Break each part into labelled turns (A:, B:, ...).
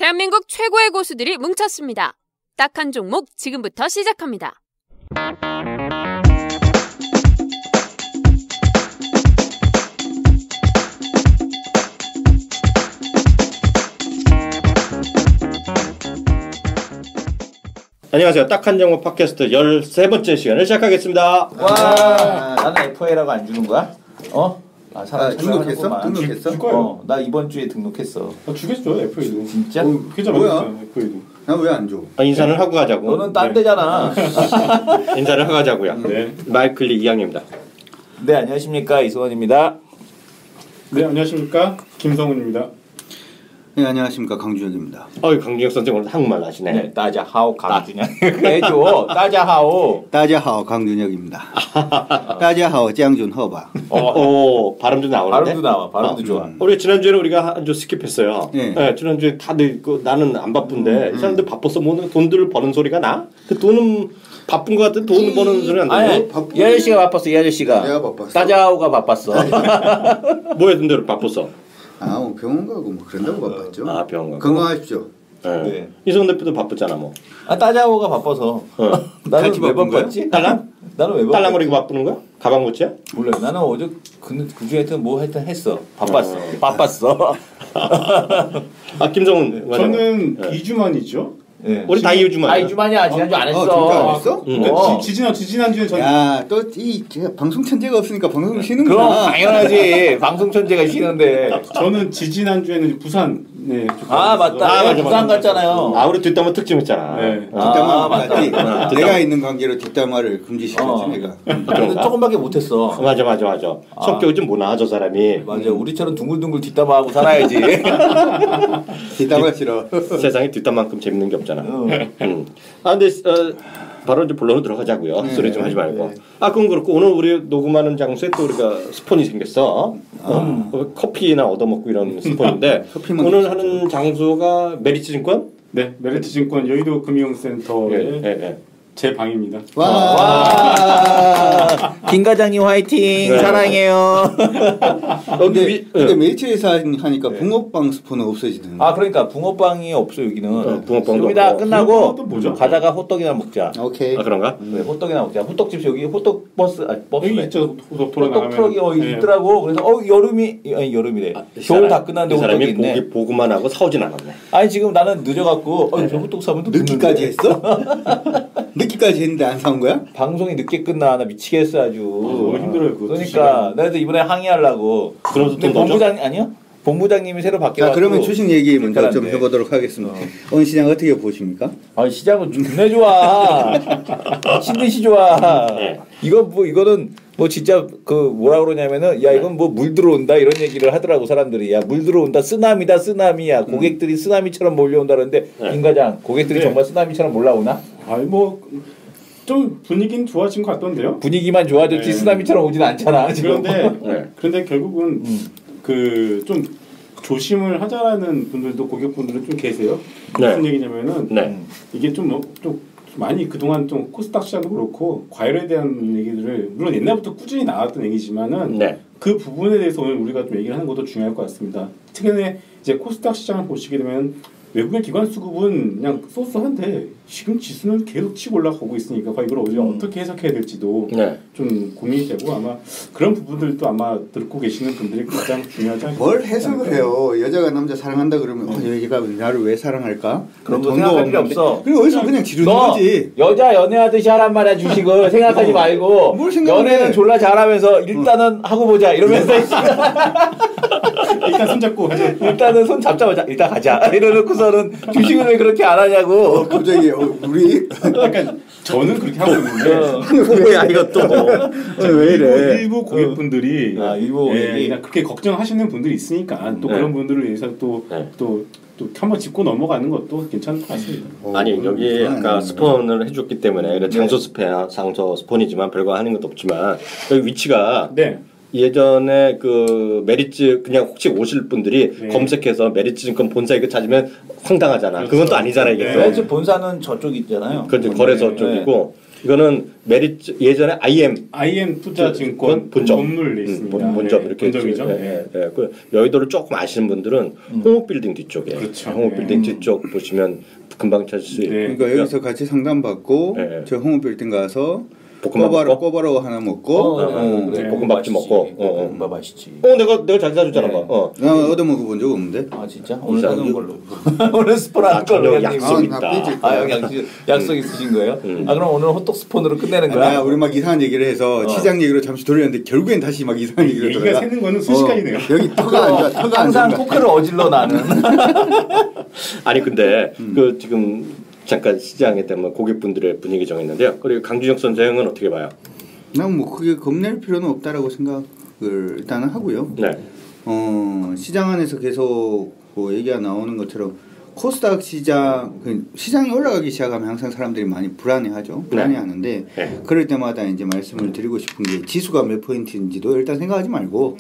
A: 대한민국 최고의 고수들이 뭉쳤습니다. 딱 한 종목 지금부터 시작합니다.
B: 안녕하세요. 딱 한 종목 팟캐스트 13번째 시간을 시작하겠습니다.
C: 와, 나는 FA라고 안 주는 거야?
D: 등록했어?
C: 등록했어? 나 이번 주에 등록했어.
D: 주겠죠, FA도.
C: 진짜?
D: 계좌
E: 뭐야?
D: FA도.
E: 나 왜 안 줘?
B: 인사를 하고 가자고.
C: 너는 딴 데잖아.
B: 인사를 하고 가자고요.
D: 네.
B: 마이클리 이양입니다.
C: 네, 안녕하십니까. 이승원입니다.
D: 네, 안녕하십니까. 김성훈입니다.
E: 네, 안녕하십니까. 강주혁입니다.
B: 강준혁 선생 오늘 한국말 하시네.
C: 네, 따자하오 강준혁. 해줘. 따자하오.
E: 따자하오 강준혁입니다. 따자하오 짱준허바.
B: 발음도 나오는데.
C: 발음도 나와. 발음도 좋아.
B: 우리 지난주에는 우리가 한 주 스킵했어요.
E: 네.
B: 네, 지난주에 다들 나는 안 바쁜데 이 사람들 바빠서 뭐 돈들을 버는 소리가 나? 그 돈은 바쁜 것 같은 돈 버는 소리 안
C: 아니,
B: 나고.
C: 이 아저씨가 바빴어. 이 아저씨가.
E: 내가 바빴어.
C: 따자하오가 바빴어.
B: 뭐에 돈들을 바빴어?
E: 뭐 병원 가고 뭐 그런다고 바빴죠.
B: 병원 가고.
E: 건강하십시오.
B: 네.
C: 네.
B: 이성훈 대표도 바쁘잖아 뭐.
C: 따자하오가 바빠서. 나는
E: 같이
C: 왜
E: 바쁜 거야?
C: 바빴지?
B: 딸랑?
C: 나는 왜 바빴지?
B: 딸랑거리고 바쁘는 거야? 가방 고치야?
C: 몰라. 나는 어제 그 중에 하여튼 뭐 하여튼 했어. 바빴어.
B: 김성훈.
D: 저는
B: 네.
D: 2주 만이죠.
C: 네.
B: 우리 다 2주만이야.
C: 2주만이야. 지난주 안 했어.
E: 진짜 안 했어?
D: 그러니까 지지난주에 저는
E: 야, 또 이 방송 천재가 없으니까 방송을
C: 그럼
E: 쉬는구나.
C: 당연하지. 방송 천재가 쉬는데.
D: 저는 지지난주에는 부산에
C: 맞다.
B: 맞아,
C: 부산
B: 맞아.
C: 갔잖아요.
B: 우리 뒷담화 특집 했잖아.
D: 네.
E: 뒷담화
C: 맞다.
E: 맞지?
B: 맞다.
E: 내가 있는 관계로 뒷담화를 금지시켰지 내가.
C: 그래도 조금밖에 못했어.
B: 맞아. 성격이 좀 모나 저 사람이.
C: 맞아. 우리처럼 둥글둥글 뒷담화하고 살아야지.
E: 뒷담화 싫어.
B: 세상에 뒷담만큼 재밌는 게 없잖아.
C: 응.
B: 근데 바로 이제 본론으로 들어가자고요. 헛소리 좀 하지 말고. 그건 그렇고 오늘 우리 녹음하는 장소에 또 우리가 스폰이 생겼어. 커피나 얻어먹고 이런 스폰인데 오늘 하는 장소가 메리츠증권?
D: 네, 메리츠증권 여의도 금융센터의 제 방입니다.
C: 와. 김 과장님 화이팅.
B: 네.
C: 사랑해요.
E: 근데 메이트에서 하니까 붕어빵 스폰은 없어지던데.
C: 그러니까 붕어빵이 없어 여기는.
B: 붕어빵도
C: 좀 이따
B: 없고.
C: 끝나고
D: 붕어빵도 뭐죠?
C: 가다가 호떡이나 먹자.
E: 오케이.
B: 그런가?
C: 네, 호떡이나 먹자. 호떡집 여기 호떡 버스
D: 여기 있죠.
C: 호떡 트럭이 있더라고. 그래서 여름이래. 겨울 다 끝났는데
B: 이 사람이
C: 호떡이 있네.
B: 보고만 하고 사오진 않았네.
C: 아니 지금 나는 늦어갖고 저 호떡 사면 또
E: 늦기까지 했어? 늦기까지 했는데 안 사온 거야?
C: 방송이 늦게 끝나. 나 미치겠어 아주.
D: 너무 힘들어요. 그거
C: 그러니까 나도 이번에 항의하려고.
B: 그러면서
C: 근데
B: 돈 더 줘?
C: 아니요? 본부장님이 새로 바뀌어서.
E: 자, 그러면 주식 얘기 먼저 좀
C: 특별한데.
E: 해보도록 하겠습니다. 오늘 시장 어떻게 보십니까?
C: 시장은 존나 좋아. 미친 듯이 좋아. 이거는 뭐 진짜 그 뭐라 그러냐면은 야 이건 뭐 물 들어온다 이런 얘기를 하더라고 사람들이. 야 물 들어온다 쓰나미야. 고객들이 쓰나미처럼 몰려온다는데 김 과장 고객들이 정말 쓰나미처럼 몰라오나?
D: 좀 분위기는 좋아진 것 같던데요.
C: 분위기만 좋아졌지 쓰나미처럼 오진 않잖아 지금.
D: 그런데 결국은 그 좀 조심을 하자라는 분들도 고객분들은 좀 계세요. 무슨 얘기냐면은 이게 좀 많이 그동안 좀 코스닥 시장도 그렇고 과열에 대한 얘기들을 물론 옛날부터 꾸준히 나왔던 얘기지만은 그 부분에 대해서 오늘 우리가 좀 얘기를 하는 것도 중요할 것 같습니다. 최근에 이제 코스닥 시장을 보시게 되면 외국인 기관 수급은 그냥 쏘쏘한데 지금 지수는 계속 치고 올라가고 있으니까 이걸 어떻게 해석해야 될지도 좀 고민이 되고 아마 그런 부분들도 아마 듣고 계시는 분들이 가장 중요하지 않을까.
E: 뭘 해석을 해요? 여자가 남자 사랑한다 그러면 여자가 나를 왜 사랑할까?
C: 그런 거 생각할 필요 없어.
E: 그리고 어디서 그냥 지르는 거지.
C: 여자 연애하듯이 하란 말이야 주식을 생각하지 말고 연애는 졸라 잘하면서 일단은 하고 보자 이러면서
D: 일단 손잡고 가자.
C: 일단은 손 잡자마자 일단 가자 이러놓고서는 주식을 왜 그렇게 안 하냐고.
E: 갑자기 우리
D: 약간 저는 그렇게 하고 있는데
B: 뭐야 이것도
E: 왜 이래?
D: 일부 고객분들이
C: 일부
D: 그냥 그렇게 걱정하시는 분들이 있으니까 또 그런 분들을 위해서 또 한번 짚고 넘어가는 것도 괜찮을 것 같습니다.
B: 아니 여기 아까 스폰을 해줬기 때문에 장소 스폰이지만 별거 하는 것도 없지만 여기 위치가 예전에 그 메리츠 그냥 혹시 오실 분들이 검색해서 메리츠 증권 본사 이거 찾으면 황당하잖아. 그건 또 아니잖아 이게.
C: 메리츠 본사는 저쪽 있잖아요.
B: 그렇죠. 거래소 쪽이고 이거는 메리츠 예전에
D: IM 투자증권 건물 있습니다.
B: 본점 이렇게
D: 본점이죠.
B: 그 여의도를 조금 아시는 분들은 홍옥빌딩 뒤쪽에
D: 그렇죠.
B: 홍옥빌딩 뒤쪽 보시면 금방 찾을 수 있어요.
E: 그러니까 여기서 같이 상담받고 저 홍옥빌딩 가서 꼬바로 하나 먹고
B: 볶음밥집 먹고
C: 볶음밥 맛있지.
B: 내가 잘 사줬잖아.
E: 나 얻어 먹어본 적 없는데.
C: 아 진짜? 오늘 사는 걸로. 오늘 스포라는 걸로
B: 약속 있다.
C: 약속 있으신 거예요? 아 그럼 오늘 호떡 스폰으로 끝내는 거야?
E: 우리 막 이상한 얘기를 해서 시장 얘기로 잠시 돌렸는데 결국엔 다시 막 이상한 얘기를
D: 얘기가 새는 거는 순식간이네요.
E: 여기 터가 안 좋아. 터가 안 좋아.
C: 항상 토크를 어질러 나는.
B: 아니 근데 그 지금 잠깐 시장에 대한 고객분들의 분위기 정했는데요. 그리고 강준혁 선생은 어떻게 봐요?
E: 난 뭐 크게 겁낼 필요는 없다라고 생각을 일단은 하고요.
B: 네.
E: 시장 안에서 계속 뭐 얘기가 나오는 것처럼 코스닥 시장이 올라가기 시작하면 항상 사람들이 많이 불안해하죠. 불안해하는데 그럴 때마다 이제 말씀을 드리고 싶은 게 지수가 몇 포인트인지도 일단 생각하지 말고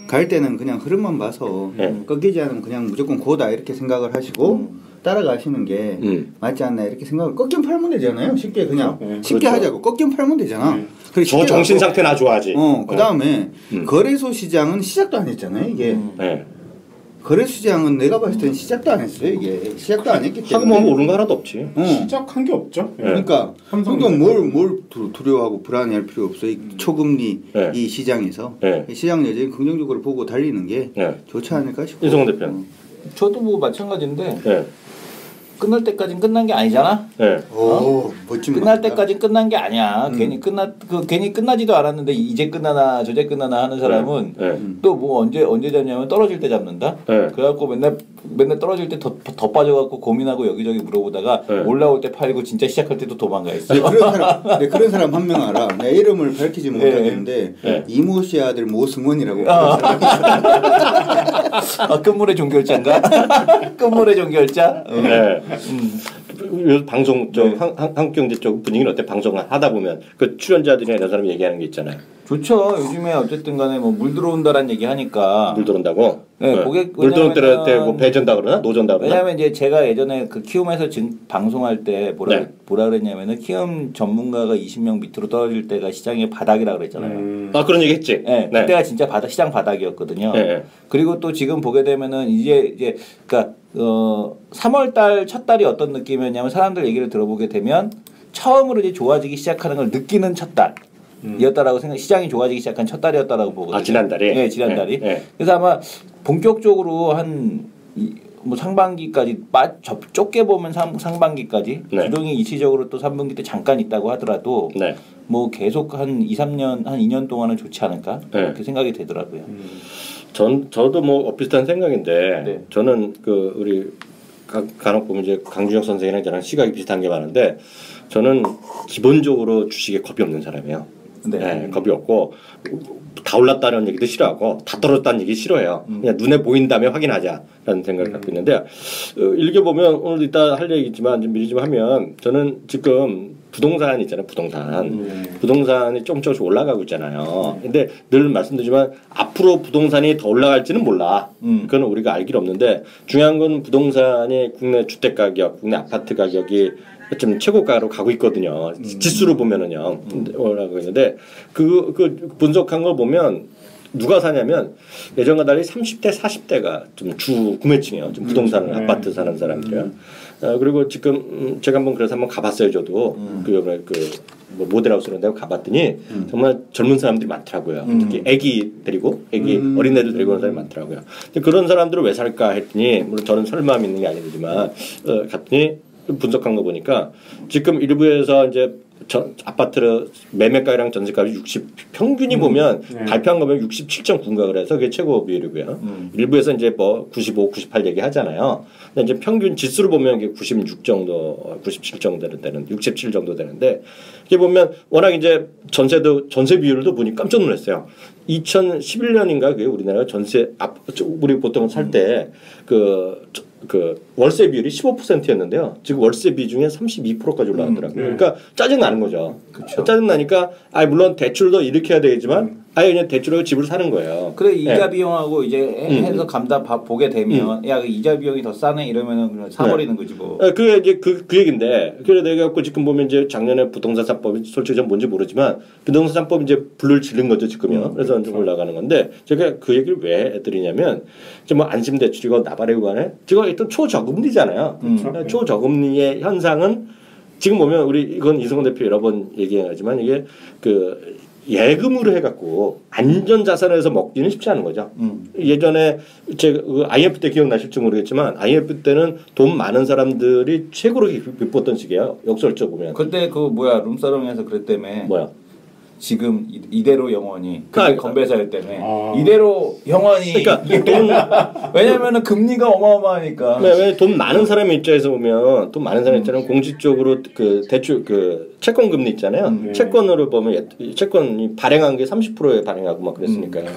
E: 갈 때는 그냥 흐름만 봐서 꺾이지 않으면 그냥 무조건 고다 이렇게 생각을 하시고 따라가시는 게 맞지 않나 이렇게 생각을 꺾이면 팔면 되잖아요. 쉽게 그냥 쉽게
B: 그렇죠.
E: 하자고 꺾이면 팔면 되잖아.
B: 저 정신 상태나 좋아하지.
E: 그 다음에 거래소 시장은 시작도 안 했잖아요. 이게 거래소 시장은 내가 봤을 때는 시작도 안 했어요. 이게 시작도 안 했기 때문에.
B: 하고 뭐 오른 거 하나도 없지.
D: 시작한 게 없죠.
E: 그러니까 뭘 두려워하고 불안해할 필요 없어. 이 초금리 이 시장에서 시장 여전히 긍정적으로 보고 달리는 게 좋지 않을까 싶어요.
B: 이성훈 대표는.
C: 저도 뭐 마찬가지인데 끝날 때까지는 끝난 게 아니잖아.
E: 멋진
C: 끝날 때까지는 끝난 게 아니야. 괜히 끝나지도 않았는데 이제 끝나나 저제 끝나나 하는 사람은 또 뭐 언제 잡냐면 떨어질 때 잡는다. 그래갖고 맨날 떨어질 때 더 빠져갖고 고민하고 여기저기 물어보다가 올라올 때 팔고 진짜 시작할 때도 도망가 있어.
E: 그런 사람 한 명 알아. 내 이름을 밝히지 못하겠는데 이모 씨 아들 모승원이라고.
C: 끝물의 종결자인가? 끝물의 종결자.
B: 방송 한국경제 쪽 분위기는 어때? 방송 하다 보면 그 출연자들이나 이런 사람이 얘기하는 게 있잖아요.
C: 좋죠. 요즘에 어쨌든 간에 뭐 물 들어온다라는 얘기 하니까.
B: 물 들어온다고?
C: 물
B: 들어올 때 뭐 배전다 그러나 노전다 그러나?
C: 왜냐면 이제 제가 예전에 그 키움에서 방송할 때 뭐라 그랬냐면은 키움 전문가가 20명 밑으로 떨어질 때가 시장의 바닥이라 그랬잖아요.
B: 아 그런 얘기 했지.
C: 그때가 진짜 시장 바닥이었거든요. 그리고 또 지금 보게 되면은 이제 그러니까 3월달 첫 달이 어떤 느낌이었냐면 사람들 얘기를 들어보게 되면 처음으로 이제 좋아지기 시작하는 걸 느끼는 첫 달. 이었다라고 시장이 좋아지기 시작한 첫 달이었다라고 보거든요.
B: 지난달이?
C: 네, 지난달이. 그래서 아마 본격적으로 뭐 상반기까지 좁게 보면 상반기까지 주동이 일시적으로 또 3분기 때 잠깐 있다고 하더라도 뭐 계속 한 2년 동안은 좋지 않을까 그렇게 생각이 되더라고요.
B: 저도 뭐 비슷한 생각인데 저는 그 우리 간혹 보면 이제 강준혁 선생이랑 저랑 시각이 비슷한 게 많은데 저는 기본적으로 주식에 겁이 없는 사람이에요. 겁이 없고 다 올랐다는 얘기도 싫어하고 다 떨어졌다는 얘기 싫어해요. 그냥 눈에 보인 다음에 확인하자라는 생각을 갖고 있는데 읽어보면 오늘 이따 할 얘기지만 좀 미리 좀 하면 저는 지금 부동산 있잖아요. 부동산이 조금씩 올라가고 있잖아요. 근데 늘 말씀드리지만 앞으로 부동산이 더 올라갈지는 몰라. 그건 우리가 알 길 없는데 중요한 건 부동산이 국내 주택 가격, 국내 아파트 가격이 좀 최고가로 가고 있거든요. 지수로 보면은요. 올라가고 있는데 그 분석한 걸 보면 누가 사냐면 예전과 달리 30대, 40대가 좀 주 구매층이에요. 좀 부동산을 아파트 사는 사람들이요. 그리고 지금 제가 그래서 한번 가봤어요. 저도 뭐 모델하우스 이런 데 가봤더니 정말 젊은 사람들이 많더라고요. 특히 애기 어린애들 데리고 오는 사람이 많더라고요. 근데 그런 사람들을 왜 살까 했더니 물론 저는 설마 믿는 게 아니지만 갔더니 분석한 거 보니까 지금 일부에서 이제 아파트 매매가랑 전세값이 평균이 보면 발표한 거 보면 67.9인가 그래서 그게 최고 비율이고요. 일부에서 이제 뭐 95, 98 얘기 하잖아요. 근데 이제 평균 지수로 보면 이게 96 정도, 97 정도 되는 67 정도 되는데 이게 보면 워낙 이제 전세 비율도 보니 깜짝 놀랐어요. 2011년인가 그게 우리나라가 우리 보통 살 때 그 월세 비율이 15%였는데요. 지금 월세 비중에 32%까지 올라가더라고요. 그러니까 짜증 나는 거죠. 그쵸. 짜증 나니까 물론 대출도 일으켜야 되겠지만 아예 그냥 대출하고 집을 사는 거예요.
C: 그래 이자 비용하고 이제 해서 감다 보게 되면 야 그 이자 비용이 더 싸네 이러면은 그냥 사버리는 거지 뭐.
B: 그게 이제 그 얘긴데 그래 내가 갖고 지금 보면 이제 작년에 부동산 3법이 솔직히 전 뭔지 모르지만 부동산 3법 이제 불을 지른 거죠 지금요. 그래서 좀 올라가는 건데 제가 그 얘기를 왜 해드리냐면 이제 뭐 안심 대출이고 나발이고 간에 지금 일단 초저금리잖아요. 초저금리의 현상은 지금 보면 우리 이건 이승훈 대표 여러 번 얘기하지만 이게 그 예금으로 해갖고 안전자산에서 먹기는 쉽지 않은 거죠. 예전에 제가 IMF 때 기억나실지 모르겠지만 IMF 때는 돈 많은 사람들이 최고로 기뻤던 시기예요. 역설적 보면.
C: 그때 그 뭐야 룸사롱에서 그랬다며.
B: 뭐야?
C: 지금 이대로 영원히 건배사일 때문에
D: 아.
C: 이대로 영원히
B: 그러니까 돈
C: 왜냐면은 금리가 어마어마하니까.
B: 왜 돈 많은 사람의 입장에서 보면 돈 많은 사람 입장은 공식적으로 그 대출 그 채권 금리 있잖아요. 채권으로 보면 채권이 발행한 게 30%에 발행하고 막 그랬으니까요.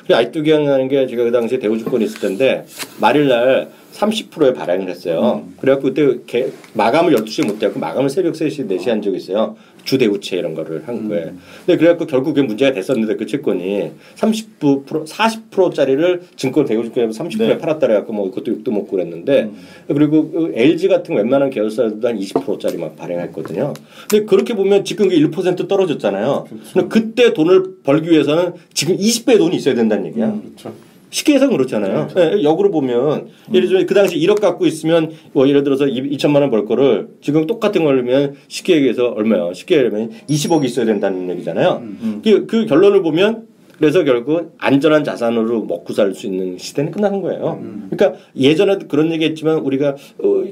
B: 그리고 아직도 기억나는 게 제가 그 당시에 대우증권이 있을 텐데 말일날 30%에 발행을 했어요. 그래갖고 그때 마감을 12시에 못 해갖고 마감을 새벽 3시, 4시 한 적이 있어요. 주대우채 이런 거를 한 거예요. 근데 그래갖고 결국 그게 문제가 됐었는데 그 채권이 30%, 40%짜리를 증권 대우증권에서 30%에 네. 팔았다 그래갖고 뭐 그것도 욕도 먹고 그랬는데 그리고 그 LG 같은 웬만한 계열사들도 한 20%짜리 막 발행했거든요. 근데 그렇게 보면 지금 그게 1% 떨어졌잖아요. 그렇죠. 그때 돈을 벌기 위해서는 지금 20배의 돈이 있어야 된다는 얘기야.
D: 그렇죠.
B: 쉽게 해서 그렇잖아요. 네, 역으로 보면 예를 들면 그 당시 1억 갖고 있으면 뭐 예를 들어서 2천만 원 벌 거를 지금 똑같은 걸면 쉽게 얘기해서 얼마요? 쉽게 얘기하면 20억이 있어야 된다는 얘기잖아요. 그 결론을 보면 그래서 결국 안전한 자산으로 먹고 살 수 있는 시대는 끝나는 거예요. 그러니까 예전에도 그런 얘기했지만 우리가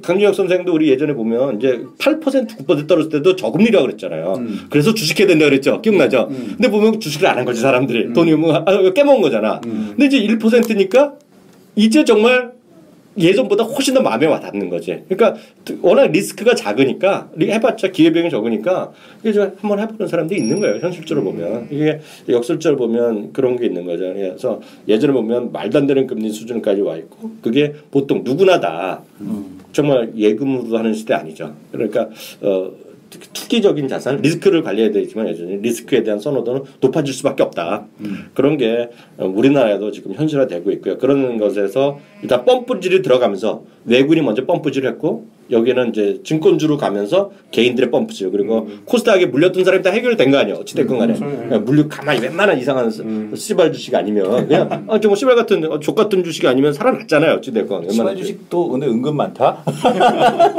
B: 강준혁 선생도 우리 예전에 보면 이제 8% 9% 떨어질 때도 저금리라고 그랬잖아요. 그래서 주식해야 된다 그랬죠. 기억나죠? 근데 보면 주식을 안 한 거지 사람들이. 돈이 뭐 깨먹은 거잖아. 근데 이제 1%니까 이제 정말 예전보다 훨씬 더 마음에 와닿는 거지. 그러니까 워낙 리스크가 작으니까 해봤자 기회비용이 적으니까 이제 한번 해보는 사람들이 있는 거예요. 현실적으로 보면 이게 역설적으로 보면 그런 게 있는 거죠. 그래서 예전에 보면 말도 안 되는 금리 수준까지 와 있고 그게 보통 누구나 다 정말 예금으로 하는 시대 아니죠. 그러니까 투기적인 자산, 리스크를 관리해야 되지만 여전히 리스크에 대한 선호도는 높아질 수밖에 없다. 그런 게 우리나라에도 지금 현실화되고 있고요. 그런 것에서 일단 펌프질이 들어가면서 외국인이 먼저 펌프질을 했고 여기는 이제 증권주로 가면서 개인들의 펌프질 그리고 코스닥에 물렸던 사람이 다 해결된 거 아니에요. 어찌됐건 간에. 물려 가만히 웬만한 이상한 씨발 주식 아니면 그냥 좀 씨발 같은 족 같은 주식이 아니면 살아났잖아요. 어찌됐건.
C: 씨발 주식도 근데 은근 많다.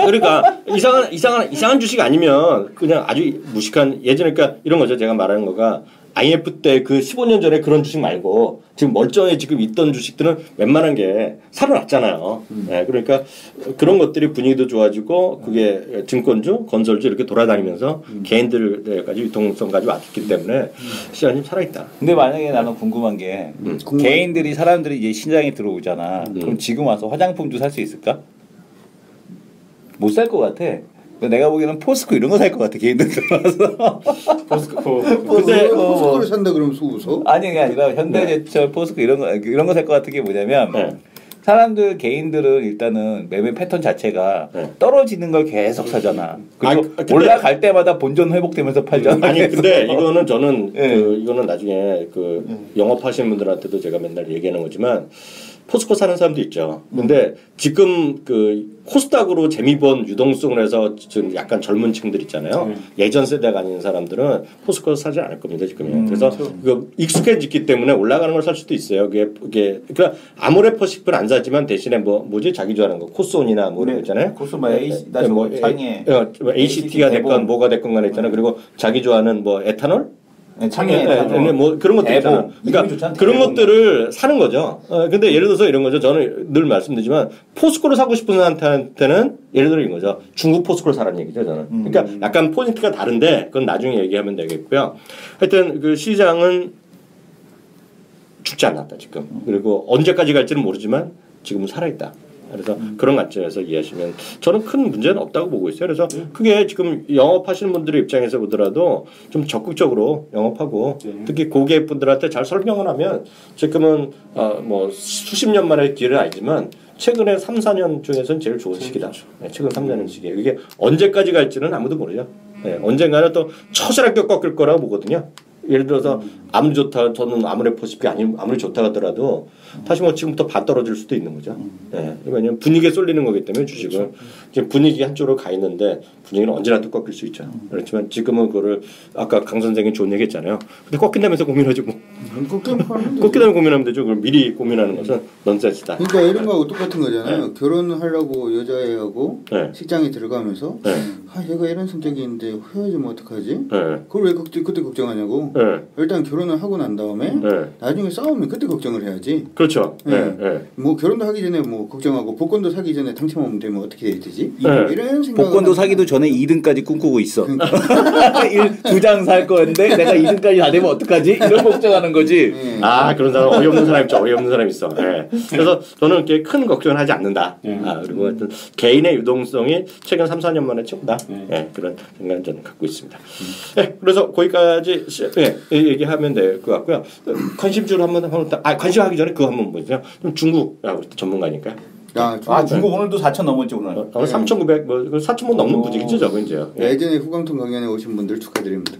B: 그러니까 이상한 주식 아니면 그냥 아주 무식한 예전에 그러니까 이런 거죠. 제가 말하는 거가 IMF 때 그 15년 전에 그런 주식 말고 지금 멀쩡해 지금 있던 주식들은 웬만한 게 살아났잖아요. 네, 그러니까 그런 것들이 분위기도 좋아지고 그게 증권주, 건설주 이렇게 돌아다니면서 개인들까지 유통성까지 왔기 때문에 시장이 살아있다.
C: 근데 만약에 나는 궁금한 게 개인들이 사람들이 이제 시장에 들어오잖아. 그럼 지금 와서 화장품도 살 수 있을까? 못 살 것 같아. 내가 보기에는 포스코 이런 거 살 것 같아 개인들 들어와서.
D: 포스코.
E: 근데 포스코를 산다 그러면 웃어?
C: 아니 그게 아니라 현대제철, 포스코 이런 거 살 것 같은 게 뭐냐면 사람들 개인들은 일단은 매매 패턴 자체가 떨어지는 걸 계속 사잖아. 그리고 올라갈 때마다 본전 회복되면서 팔잖아.
B: 아니 근데 이거는 저는 이거는 나중에 영업하시는 분들한테도 제가 맨날 얘기하는 거지만. 포스코 사는 사람도 있죠. 근데 지금 그 코스닥으로 재미본 유동성을 해서 지금 약간 젊은 층들 있잖아요. 예전 세대가 아닌 사람들은 포스코 사지 않을 겁니다 지금요. 그래서 그 익숙해졌기 때문에 올라가는 걸 살 수도 있어요. 그게 그러니까 아모레퍼시프는 안 사지만 대신에 뭐지 자기 좋아하는 거 코스온이나 뭐 이런 거 있잖아요.
C: 코스온 뭐 창에
B: ACT가 됐건 뭐가 됐건 간에 있잖아요. 그리고 자기 좋아하는 뭐 에탄올
C: 창에
B: 뭐 그런 것들 있잖아. 그러니까 그런 것들을 사는 거죠. 근데 예를 들어서 이런 거죠. 저는 늘 말씀드리지만 포스코를 사고 싶은 사람한테는 예를 들어 이런 거죠. 중국 포스코를 사라는 얘기죠. 저는. 그러니까 약간 포인트가 다른데 그건 나중에 얘기하면 되겠고요. 하여튼 그 시장은 죽지 않았다 지금. 그리고 언제까지 갈지는 모르지만 지금은 살아있다. 그래서 그런 관점에서 이해하시면 저는 큰 문제는 없다고 보고 있어요. 그래서 그게 지금 영업하시는 분들의 입장에서 보더라도 좀 적극적으로 영업하고 특히 고객분들한테 잘 설명을 하면 지금은 뭐 수십 년 만의 기회는 아니지만 최근에 3, 4년 중에서는 제일 좋은 시기다. 네, 최근 3, 4년 시기에. 이게 언제까지 갈지는 아무도 모르죠. 네, 언젠가는 또 처절하게 꺾일 거라고 보거든요. 예를 들어서 아무리 좋다 저는 아모레퍼시픽이 아무리 좋다 하더라도 다시 뭐 지금부터 반 떨어질 수도 있는 거죠. 네. 왜냐하면 분위기에 쏠리는 거기 때문에 주식은 그렇죠. 지금 분위기 한쪽으로 가 있는데 분위기는 언제나 또 꺾일 수 있죠. 그렇지만 지금은 그거를 아까 강 선생이 좋은 얘기했잖아요. 근데 꺾인다면서 고민하지 뭐. 꺾인다면 고민하면 되죠. 그걸 미리 고민하는 것은 넌센스다.
E: 그러니까 이런 거하고 똑같은 거잖아요. 결혼하려고 여자애하고 식장에 들어가면서 아 얘가 이런 성격이 있는데 헤어지면 어떡하지? 그걸 왜 그때 걱정하냐고. 일단 결혼을 하고 난 다음에 나중에 싸우면 그때 걱정을 해야지.
B: 그렇죠.
E: 뭐 결혼도 하기 전에 뭐 걱정하고 복권도 사기 전에 당첨하면 되면 어떻게 해야 되지? 이런 생각.
C: 복권도 사기도 전에 2등까지 꿈꾸고 있어. 2장 살 건데 내가 2등까지 다 되면 어떡하지? 이런 걱정하는 거지.
B: 아 그런 사람 어이없는 사람 있죠. 어이없는 사람 있어. 그래서 저는 이렇게 큰 걱정을 하지 않는다. 그리고 하여튼 개인의 유동성이 최근 3, 4년 만에 최고다. 그런 생각을 저는 갖고 있습니다. 그래서 거기까지 얘기하면 될 것 같고요. 관심주를 한번 관심하기 전에 그거 한번 보세요. 중국 전문가니까.
C: 중국 오늘도 4천 넘었지 오늘.
B: 3,900 뭐 4,000원 넘는 부지기죠, 저거 이제요.
E: 예전에 후광통 강연에 오신 분들 축하드립니다.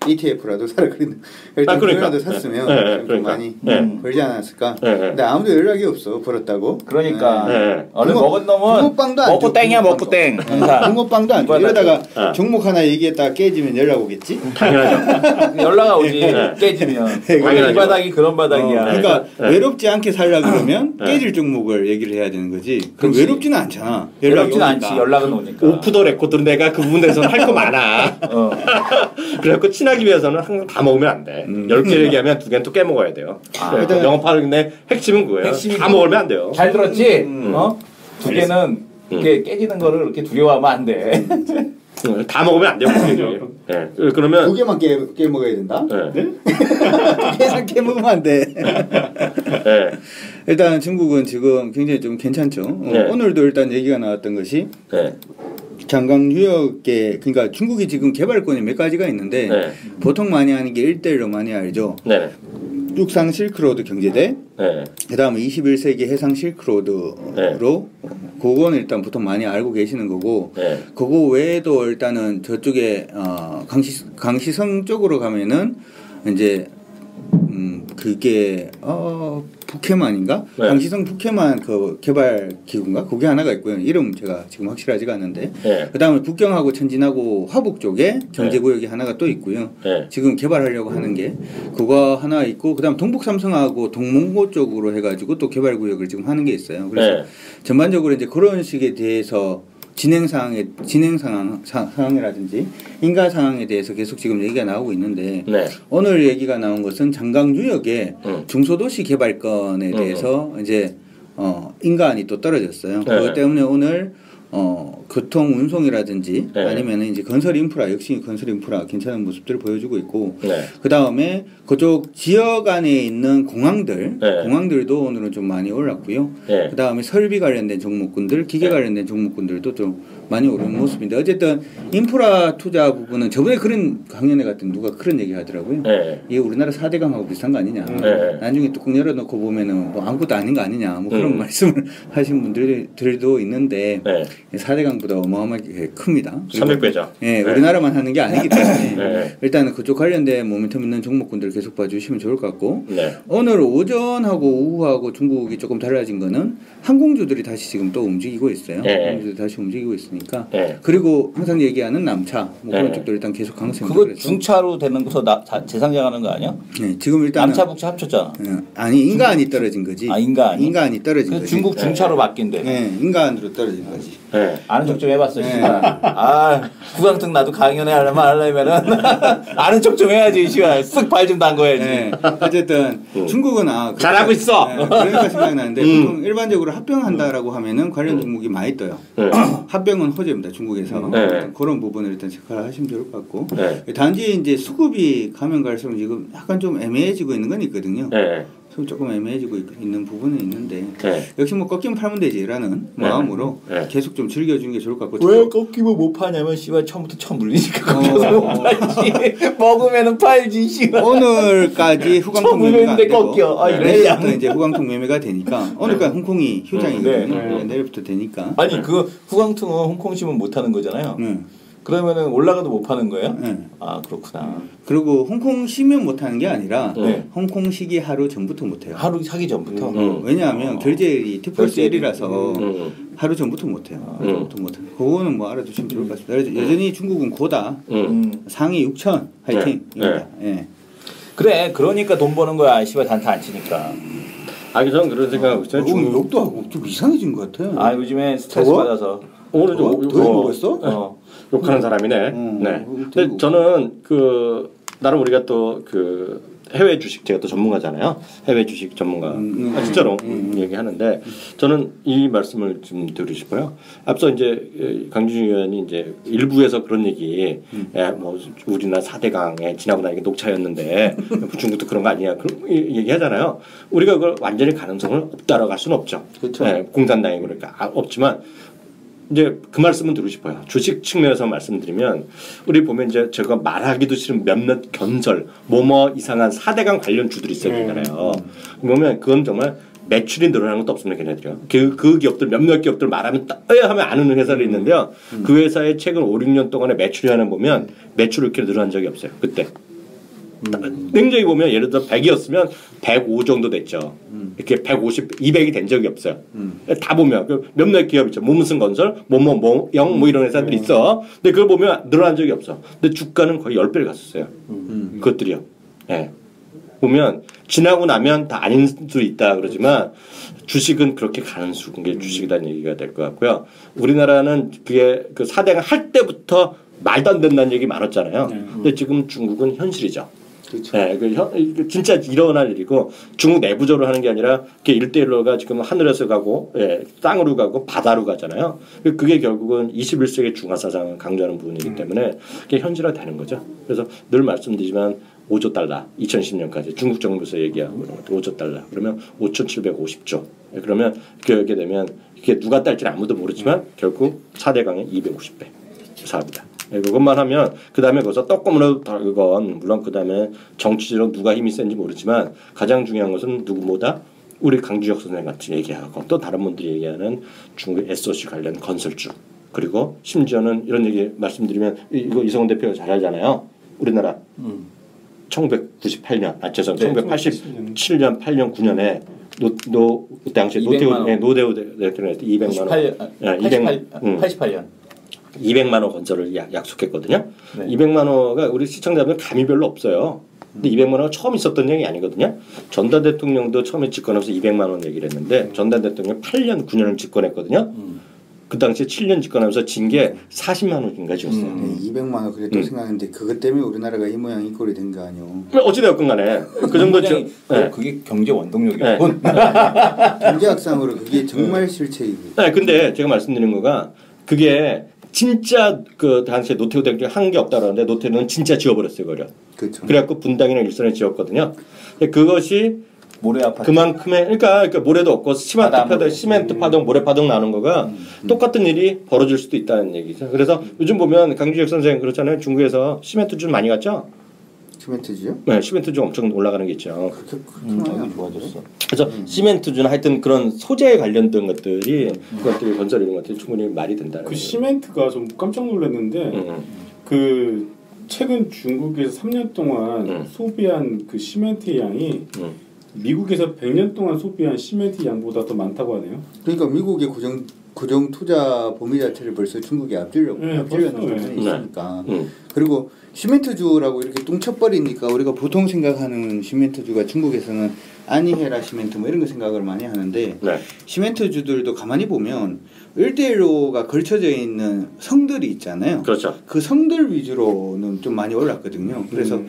E: ETF라도 사라 그랬는데 일단 그거라도 샀으면 좀 많이 벌지 않았을까. 근데 아무도 연락이 없어. 벌었다고.
C: 그러니까 얼른 먹은 놈은 먹고 땡이야 먹고 땡.
E: 붕어빵도 안 줘. 이러다가 종목 하나 얘기했다가 깨지면 연락 오겠지.
B: 당연하죠.
C: 연락 오지. 깨지면. 이 바닥이 그런 바닥이야.
E: 그러니까 외롭지 않게 살려 그러면 깨질 종목을 얘기를 해야 되는 거지. 그럼 외롭지는 않잖아.
C: 외롭지는 않지. 연락은 오니까.
B: 오프 더 레코드는 내가 그 부분에서는 할 거 많아. 그래갖고 친하기 위해서는 항상 다 먹으면 안 돼. 10개 얘기하면 2개는 또 깨먹어야 돼요. 영업하는데 핵심은 그거예요. 다 먹으면 안 돼요.
C: 잘 들었지? 2개는 이렇게 깨지는 거를 그렇게 두려워하면 안 돼.
B: 다 먹으면 안 돼요. 그러면
E: 2개만 깨먹어야 된다? 네? 2개 이상 깨먹으면 안 돼. 일단 중국은 지금 굉장히 좀 괜찮죠. 오늘도 일단 얘기가 나왔던 것이 장강유역에 그러니까 중국이 지금 개발권이 몇 가지가 있는데 보통 많이 하는 게 1대1로 많이 알죠. 육상 실크로드 경제대, 그다음에 21세기 해상 실크로드로 그거는 일단 보통 많이 알고 계시는 거고, 그거 외에도 일단은 저쪽에 강시성 쪽으로 가면은 이제 그게 북해만인가? 강시성 북해만 그 개발 기구인가? 그게 하나가 있고요. 이름 제가 지금 확실하지가 않은데. 그다음에 북경하고 천진하고 화북 쪽에 경제구역이 하나가 또 있고요. 지금 개발하려고 하는 게 그거 하나 있고, 그다음 동북 삼성하고 동몽고 쪽으로 해가지고 또 개발구역을 지금 하는 게 있어요. 그래서 전반적으로 이제 그런 식에 대해서 진행 상황이라든지 인가 상황에 대해서 계속 지금 얘기가 나오고 있는데 오늘 얘기가 나온 것은 장강유역의 중소도시 개발권에 대해서 이제 인가안이 또 떨어졌어요. 그것 때문에 오늘 교통 운송이라든지 아니면 이제 건설 인프라, 역시 건설 인프라 괜찮은 모습들을 보여주고 있고, 그 다음에 그쪽 지역 안에 있는 공항들도 오늘은 좀 많이 올랐고요. 그 다음에 설비 관련된 종목군들, 기계 관련된 종목군들도 좀 많이 오르는 모습인데, 어쨌든 인프라 투자 부분은 저번에 그런 강연회 같은 누가 그런 얘기 하더라고요. 이게 우리나라 4대강하고 비슷한 거 아니냐. 나중에 뚜껑 열어놓고 보면은 뭐 아무것도 아닌 거 아니냐. 뭐 그런 말씀을 하신 분들도 있는데 4대강보다 어마어마하게 큽니다.
B: 300배죠.
E: 우리나라만 하는 게 아니기 때문에 일단은 그쪽 관련된 모멘텀 있는 종목군들 계속 봐주시면 좋을 것 같고, 오늘 오전하고 오후하고 중국이 조금 달라진 거는 항공주들이 다시 지금 또 움직이고 있어요. 항공주들이 다시 움직이고 있으니까. 그리고 항상 얘기하는 남차 뭐 그런 쪽도 일단 계속 강세입니다.
C: 그거 중차로 되는 거서 재상장하는 거 아니야?
E: 지금 일단
C: 남차 북차 합쳤잖아.
E: 아니 인가안이 떨어진 거지. 인가안이 떨어진 거지.
C: 중국 중차로 바뀐대.
E: 인가안으로 떨어진 거지.
C: 아는 척 좀 해봤어. 구강등 나도 강연회 하려면은 아는 척 좀 해야지. 시간 쓱 발 좀 담궈야지.
E: 어쨌든 중국은
B: 잘하고 있어.
E: 그러니까 생각나는데 보통 일반적으로 합병한다라고 하면은 관련 종목이 많이 떠요. 합병은 호재입니다. 중국에서. 그런 부분을 일단 체크를 하시면 좋을 것 같고, 단지 이제 수급이 가면 갈수록 지금 약간 좀 애매해지고 있는 건 있거든요. 조금 애매해지고 있는 부분은 있는데 역시 뭐 꺾이면 팔면 되지라는 마음으로 계속 좀 즐겨주는 게 좋을 것 같고.
C: 왜 꺾이면 못 파냐면 씨발 처음부터 처음 물리니까 꺾여서 못 팔지. 먹으면은 팔지 씨발.
E: 오늘까지 후광통 매매가 안 되고
C: 내일부터
E: 이제 후광통 매매가 되니까 오늘까지 홍콩이 휴장이거든요. 내일부터 되니까.
C: 아니 그 후광통은 홍콩 시면 못 하는 거잖아요. 그러면은 올라가도 못 파는 거예요?
E: 네.
C: 아 그렇구나.
E: 그리고 홍콩시면 못하는 게 아니라
C: 네.
E: 홍콩시기 하루 전부터 못해요.
C: 하루 사기 전부터.
E: 왜냐하면 결제일이 디폴스 1이라서 하루 전부터 못해요. 하루 전부터 못해요. 그거는 뭐 알아두시면 좋을 것 같습니다. 여전히 중국은 고다. 상위 6천 화이팅입니다.
C: 네. 네. 그래 그러니까 돈 버는 거야. 씨발 단타 안 치니까.
B: 저는 그런 생각하고 있어요.
E: 욕도 하고 좀 이상해진 것 같아요.
C: 아 요즘에 스트레스 받아서.
B: 오늘 좀
E: 욕했어?
B: 욕하는 사람이네. 네. 근데 저는 나름 우리가 또 해외 주식 제가 또 전문가잖아요. 해외 주식 전문가. 진짜로 얘기하는데 저는 이 말씀을 좀 드리고 싶어요. 앞서 이제 강준희 의원이 이제 일부에서 그런 얘기, 뭐 우리나라 4대강에 지나고 나니까 녹차였는데 중국도 그런 거 아니야. 그런 얘기하잖아요. 우리가 그걸 완전히 가능성을 없다라고 할 수는 없죠.
E: 그렇죠.
B: 공산당이 그러니까 없지만. 이제 그 말씀은 드리고 싶어요. 주식 측면에서 말씀드리면 우리 보면 이제 제가 말하기도 싫은 몇몇 견설 뭐뭐 이상한 4대강 관련 주들이 있어야 되잖아요. 그러면 그건 정말 매출이 늘어나는 것도 없습니다. 걔네들이요. 그 기업들 몇몇 기업들 말하면 하면 아는 회사를 있는데요. 그 회사의 최근 5, 6년 동안의 매출이 하나 보면 매출이 이렇게 늘어난 적이 없어요. 그때. 냉정히 보면 예를 들어 100이었으면 105 정도 됐죠. 이렇게 150, 200이 된 적이 없어요. 다 보면 몇몇 기업 있죠. 무슨 건설, 영 이런 회사들이 있어. 근데 그걸 보면 늘어난 적이 없어. 근데 주가는 거의 10배를 갔었어요. 그것들이요. 네. 보면 지나고 나면 다 아닌 수 있다 그러지만 주식은 그렇게 가는 게 주식이라는 얘기가 될 것 같고요. 우리나라는 그게 4대강 할 때부터 말도 안 된다는 얘기 많았잖아요. 근데 지금 중국은 현실이죠.
E: 그렇죠.
B: 네, 진짜 일어날 일이고 중국 내부적으로 하는 게 아니라 그게 1대1로가 지금 하늘에서 가고 땅으로 가고 바다로 가잖아요. 그게 결국은 21세기 중화사상을 강조하는 부분이기 때문에 그게 현실화되는 거죠. 그래서 늘 말씀드리지만 5조 달러 2010년까지 중국 정부에서 얘기하고 5조 달러 그러면 5,750조 그러면 그렇게 되면 이게 누가 딸지는 아무도 모르지만 결국 4대강의 250배 사업이다. 그것만 하면 그 다음에 거기서 떡고물로 달건 물론 그 다음에 정치적으로 누가 힘이 센지 모르지만 가장 중요한 것은 누구보다 우리 강주혁 선생 같이 얘기하고 또 다른 분들이 얘기하는 중국 SOC 관련 건설주 그리고 심지어는 이런 얘기 말씀드리면 이거 이성훈 대표가 잘 알잖아요. 우리나라 1998년 1987년 8년 9년에 그 당시에 노대우 대통령 200만 원
C: 88년
B: 200만 원 건설을 약속했거든요.
C: 네.
B: 200만 원가 우리 시청자분들 감이 별로 없어요. 근데 200만 원은 처음 있었던 얘기 아니거든요. 전단 대통령도 처음에 집권하면서 200만 원 얘기를 했는데 전단 대통령 8년 9년을 집권했거든요. 그 당시에 7년 집권하면서 진 게 40만 원인가 지었어요.
E: 200만 원 그랬다고 생각했는데 그것 때문에 우리나라가 이 모양 이 꼴이 된 거 아니오.
B: 어찌되었건 간에 그 정도
C: 그게 경제 원동력이군.
E: 경제학상으로 그게 정말 실체이고.
B: 네, 근데 제가 말씀드린 거가 그게 진짜 그 당시에 노태우 대통령이 한 게 없다 그러는데 노태우는 진짜 지워버렸어요, 그걸.
E: 그렇죠.
B: 그래갖고 분당이랑 일선을 지었거든요. 근데 그것이
C: 모래 아파트.
B: 그만큼의 그러니까 모래도 없고 시멘트 파동, 모래 파동 나는 거가 똑같은 일이 벌어질 수도 있다는 얘기죠. 그래서 요즘 보면 강주혁 선생 그렇잖아요. 중국에서 시멘트 좀 많이 갔죠.
E: 시멘트주요?
B: 네, 시멘트주 엄청 올라가는 게 있죠.
E: 그렇게 많이
C: 좋아졌어.
B: 그래서 시멘트주는 하여튼 그런 소재에 관련된 것들이 그것들이 건설 이런 것들이 충분히 말이 된다는.
D: 그 시멘트가 좀 깜짝 놀랐는데 그 최근 중국에서 3년 동안 소비한 그 시멘트의 양이 미국에서 100년 동안 소비한 시멘트 양보다 더 많다고 하네요.
E: 그러니까 미국의 고정 투자 범위 자체를 벌써 중국이 앞질려는 부분이 있으니까. 그리고 시멘트주라고 이렇게 뚱쳐버리니까 우리가 보통 생각하는 시멘트주가 중국에서는 아니헤라 시멘트 뭐 이런 거 생각을 많이 하는데 시멘트주들도 가만히 보면 1대1로가 걸쳐져 있는 성들이 있잖아요.
B: 그렇죠.
E: 그 성들 위주로는 좀 많이 올랐거든요. 그래서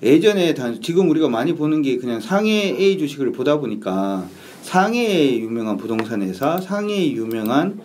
E: 예전에 지금 우리가 많이 보는 게 그냥 상해 A 주식을 보다 보니까 상해에 유명한 부동산 회사, 상해에 유명한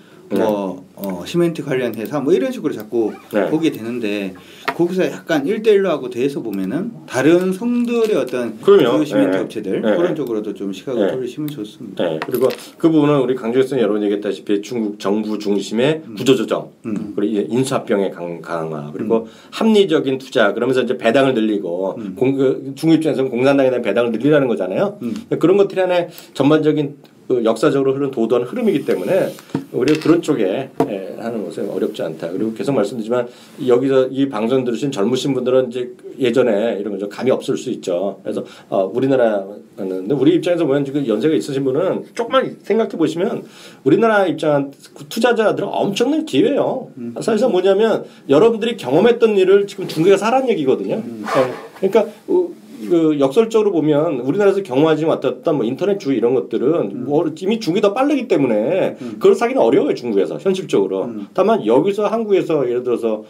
E: 시멘트 관련 회사 뭐 이런 식으로 자꾸 보게 되는데 거기서 약간 1대1로 하고 대해서 보면은 다른 성들의 어떤 주요 시멘트 업체들 그런 쪽으로도 좀 시각을 돌리시면 좋습니다.
B: 그리고 그 부분은 우리 강주혁 선생님 여러 번 얘기했다시피 중국 정부 중심의 구조조정 그리고 인수합병의 강화 그리고 합리적인 투자 그러면서 이제 배당을 늘리고 중국 입장에서는 공산당에 대한 배당을 늘리라는 거잖아요. 그런 것들이 하나의 전반적인 그 역사적으로 흐른 도도한 흐름이기 때문에 우리가 그런 쪽에 하는 것은 어렵지 않다. 그리고 계속 말씀드리지만 여기서 이 방송 들으신 젊으신 분들은 이제 예전에 이런 거 좀 감이 없을 수 있죠. 그래서 우리나라는 근데 우리 입장에서 보면 지금 연세가 있으신 분은 조금만 생각해 보시면 우리나라 입장 투자자들은 엄청난 기회예요. 사실상 뭐냐면 여러분들이 경험했던 일을 지금 중국에서 하라는 얘기거든요. 그러니까 그 역설적으로 보면 우리나라에서 경험하지 못했던 뭐 인터넷주의 이런 것들은 뭐 이미 중국이 더 빠르기 때문에 그걸 사기는 어려워요 중국에서 현실적으로. 다만 여기서 한국에서 예를 들어서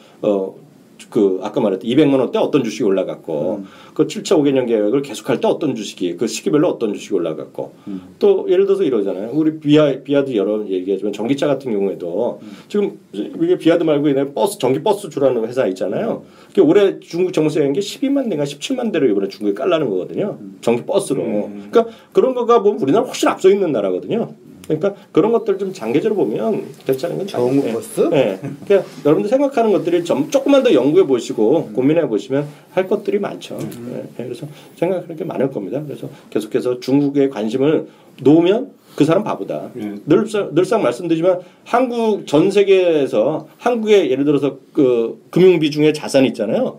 B: 그 아까 말했던 200만 원대 어떤 주식이 올라갔고 그 7차 5개년 계획을 계속할 때 어떤 주식이 그 시기별로 어떤 주식이 올라갔고 또 예를 들어서 이러잖아요. 우리 비아드 여러 얘기하지만 전기차 같은 경우에도 지금 이게 비아드 말고 얘네 버스 전기 버스 주라는 회사 있잖아요. 그게 올해 중국 정부에서 한 게 12만 대가 17만 대를 이번에 중국에 깔라는 거거든요. 전기 버스로. 그러니까 그런 거가 보면 우리나라 훨씬 앞서 있는 나라거든요. 그러니까 그런 것들 좀 장기적으로 보면 괜찮은 건
E: 정부 버스?
B: 네. 그러니까 여러분들 생각하는 것들이 조금만 더 연구해 보시고 고민해 보시면 할 것들이 많죠. 네. 그래서 생각할 게 많을 겁니다. 그래서 계속해서 중국에 관심을 놓으면 그 사람 바보다. 늘상 말씀드리지만 한국 전 세계에서 한국의 예를 들어서 그 금융 비중의 자산이 있잖아요.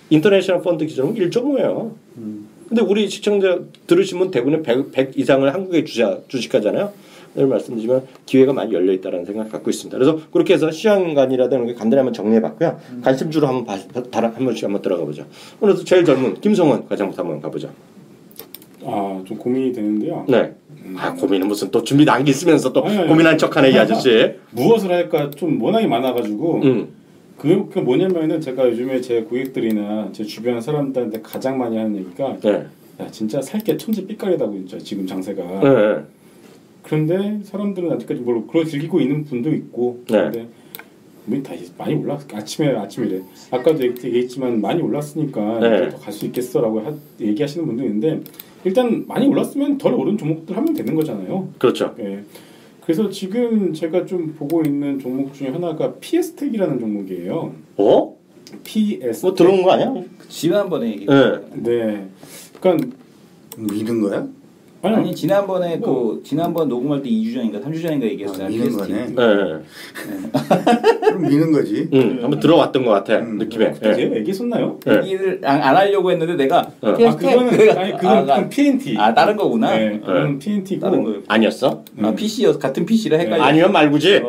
B: 인터내셔널 펀드 기준은 1.5예요. 근데 우리 시청자 들으시면 대부분 100 이상을 한국에 주식하잖아요. 늘 말씀드리지만 기회가 많이 열려 있다는 생각을 갖고 있습니다. 그래서 그렇게 해서 시황관이라든가 간단히 한번 정리해봤고요. 관심주로 한 번씩 한번 들어가 보죠. 오늘도 제일 젊은 김성원 과장부터 한번 가보죠.
D: 좀 고민이 되는데요.
B: 네. 고민은 무슨 또 준비 난게 있으면서 또 고민한 척하네 이 아저씨.
D: 무엇을 할까 좀 워낙에 많아가지고 그 뭐냐면은 제가 요즘에 제 고객들이나 제 주변 사람들한테 가장 많이 하는 얘기가 야 진짜 살 게 천지 삐까리다고 진짜 지금 장세가. 그런데 사람들은 아직까지 그걸 즐기고 있는 분도 있고 그런데 다 많이 아침이래 아까도 얘기했지만 많이 올랐으니까 더 갈 수 있겠어라고 얘기하시는 분도 있는데 일단 많이 올랐으면 덜 오른 종목들 하면 되는 거잖아요.
B: 그렇죠.
D: 예. 그래서 지금 제가 좀 보고 있는 종목 중에 하나가 PS텍이라는 종목이에요. PS.
B: 들어온 거 아니야?
C: 지난번에 얘기했어요.
D: 네. 그러니까
E: 믿은 거야?
C: 아니 지난번에 지난번 녹음할 때 2주 전인가 3주 전인가 얘기했어요.
E: 믿는 거네.
B: 네.
E: 그럼 믿는 거지.
B: 한번 들어왔던 것 같아 느낌에.
D: 제가 얘기했었나요?
C: 얘기를 안 하려고 했는데 내가
D: 그거는 PNT.
C: 다른 거구나.
D: 네, 그건 PNT고
C: 다른 거
B: 아니었어?
C: PC였어. 같은 PC를 헷갈려.
B: 아니면 말고지.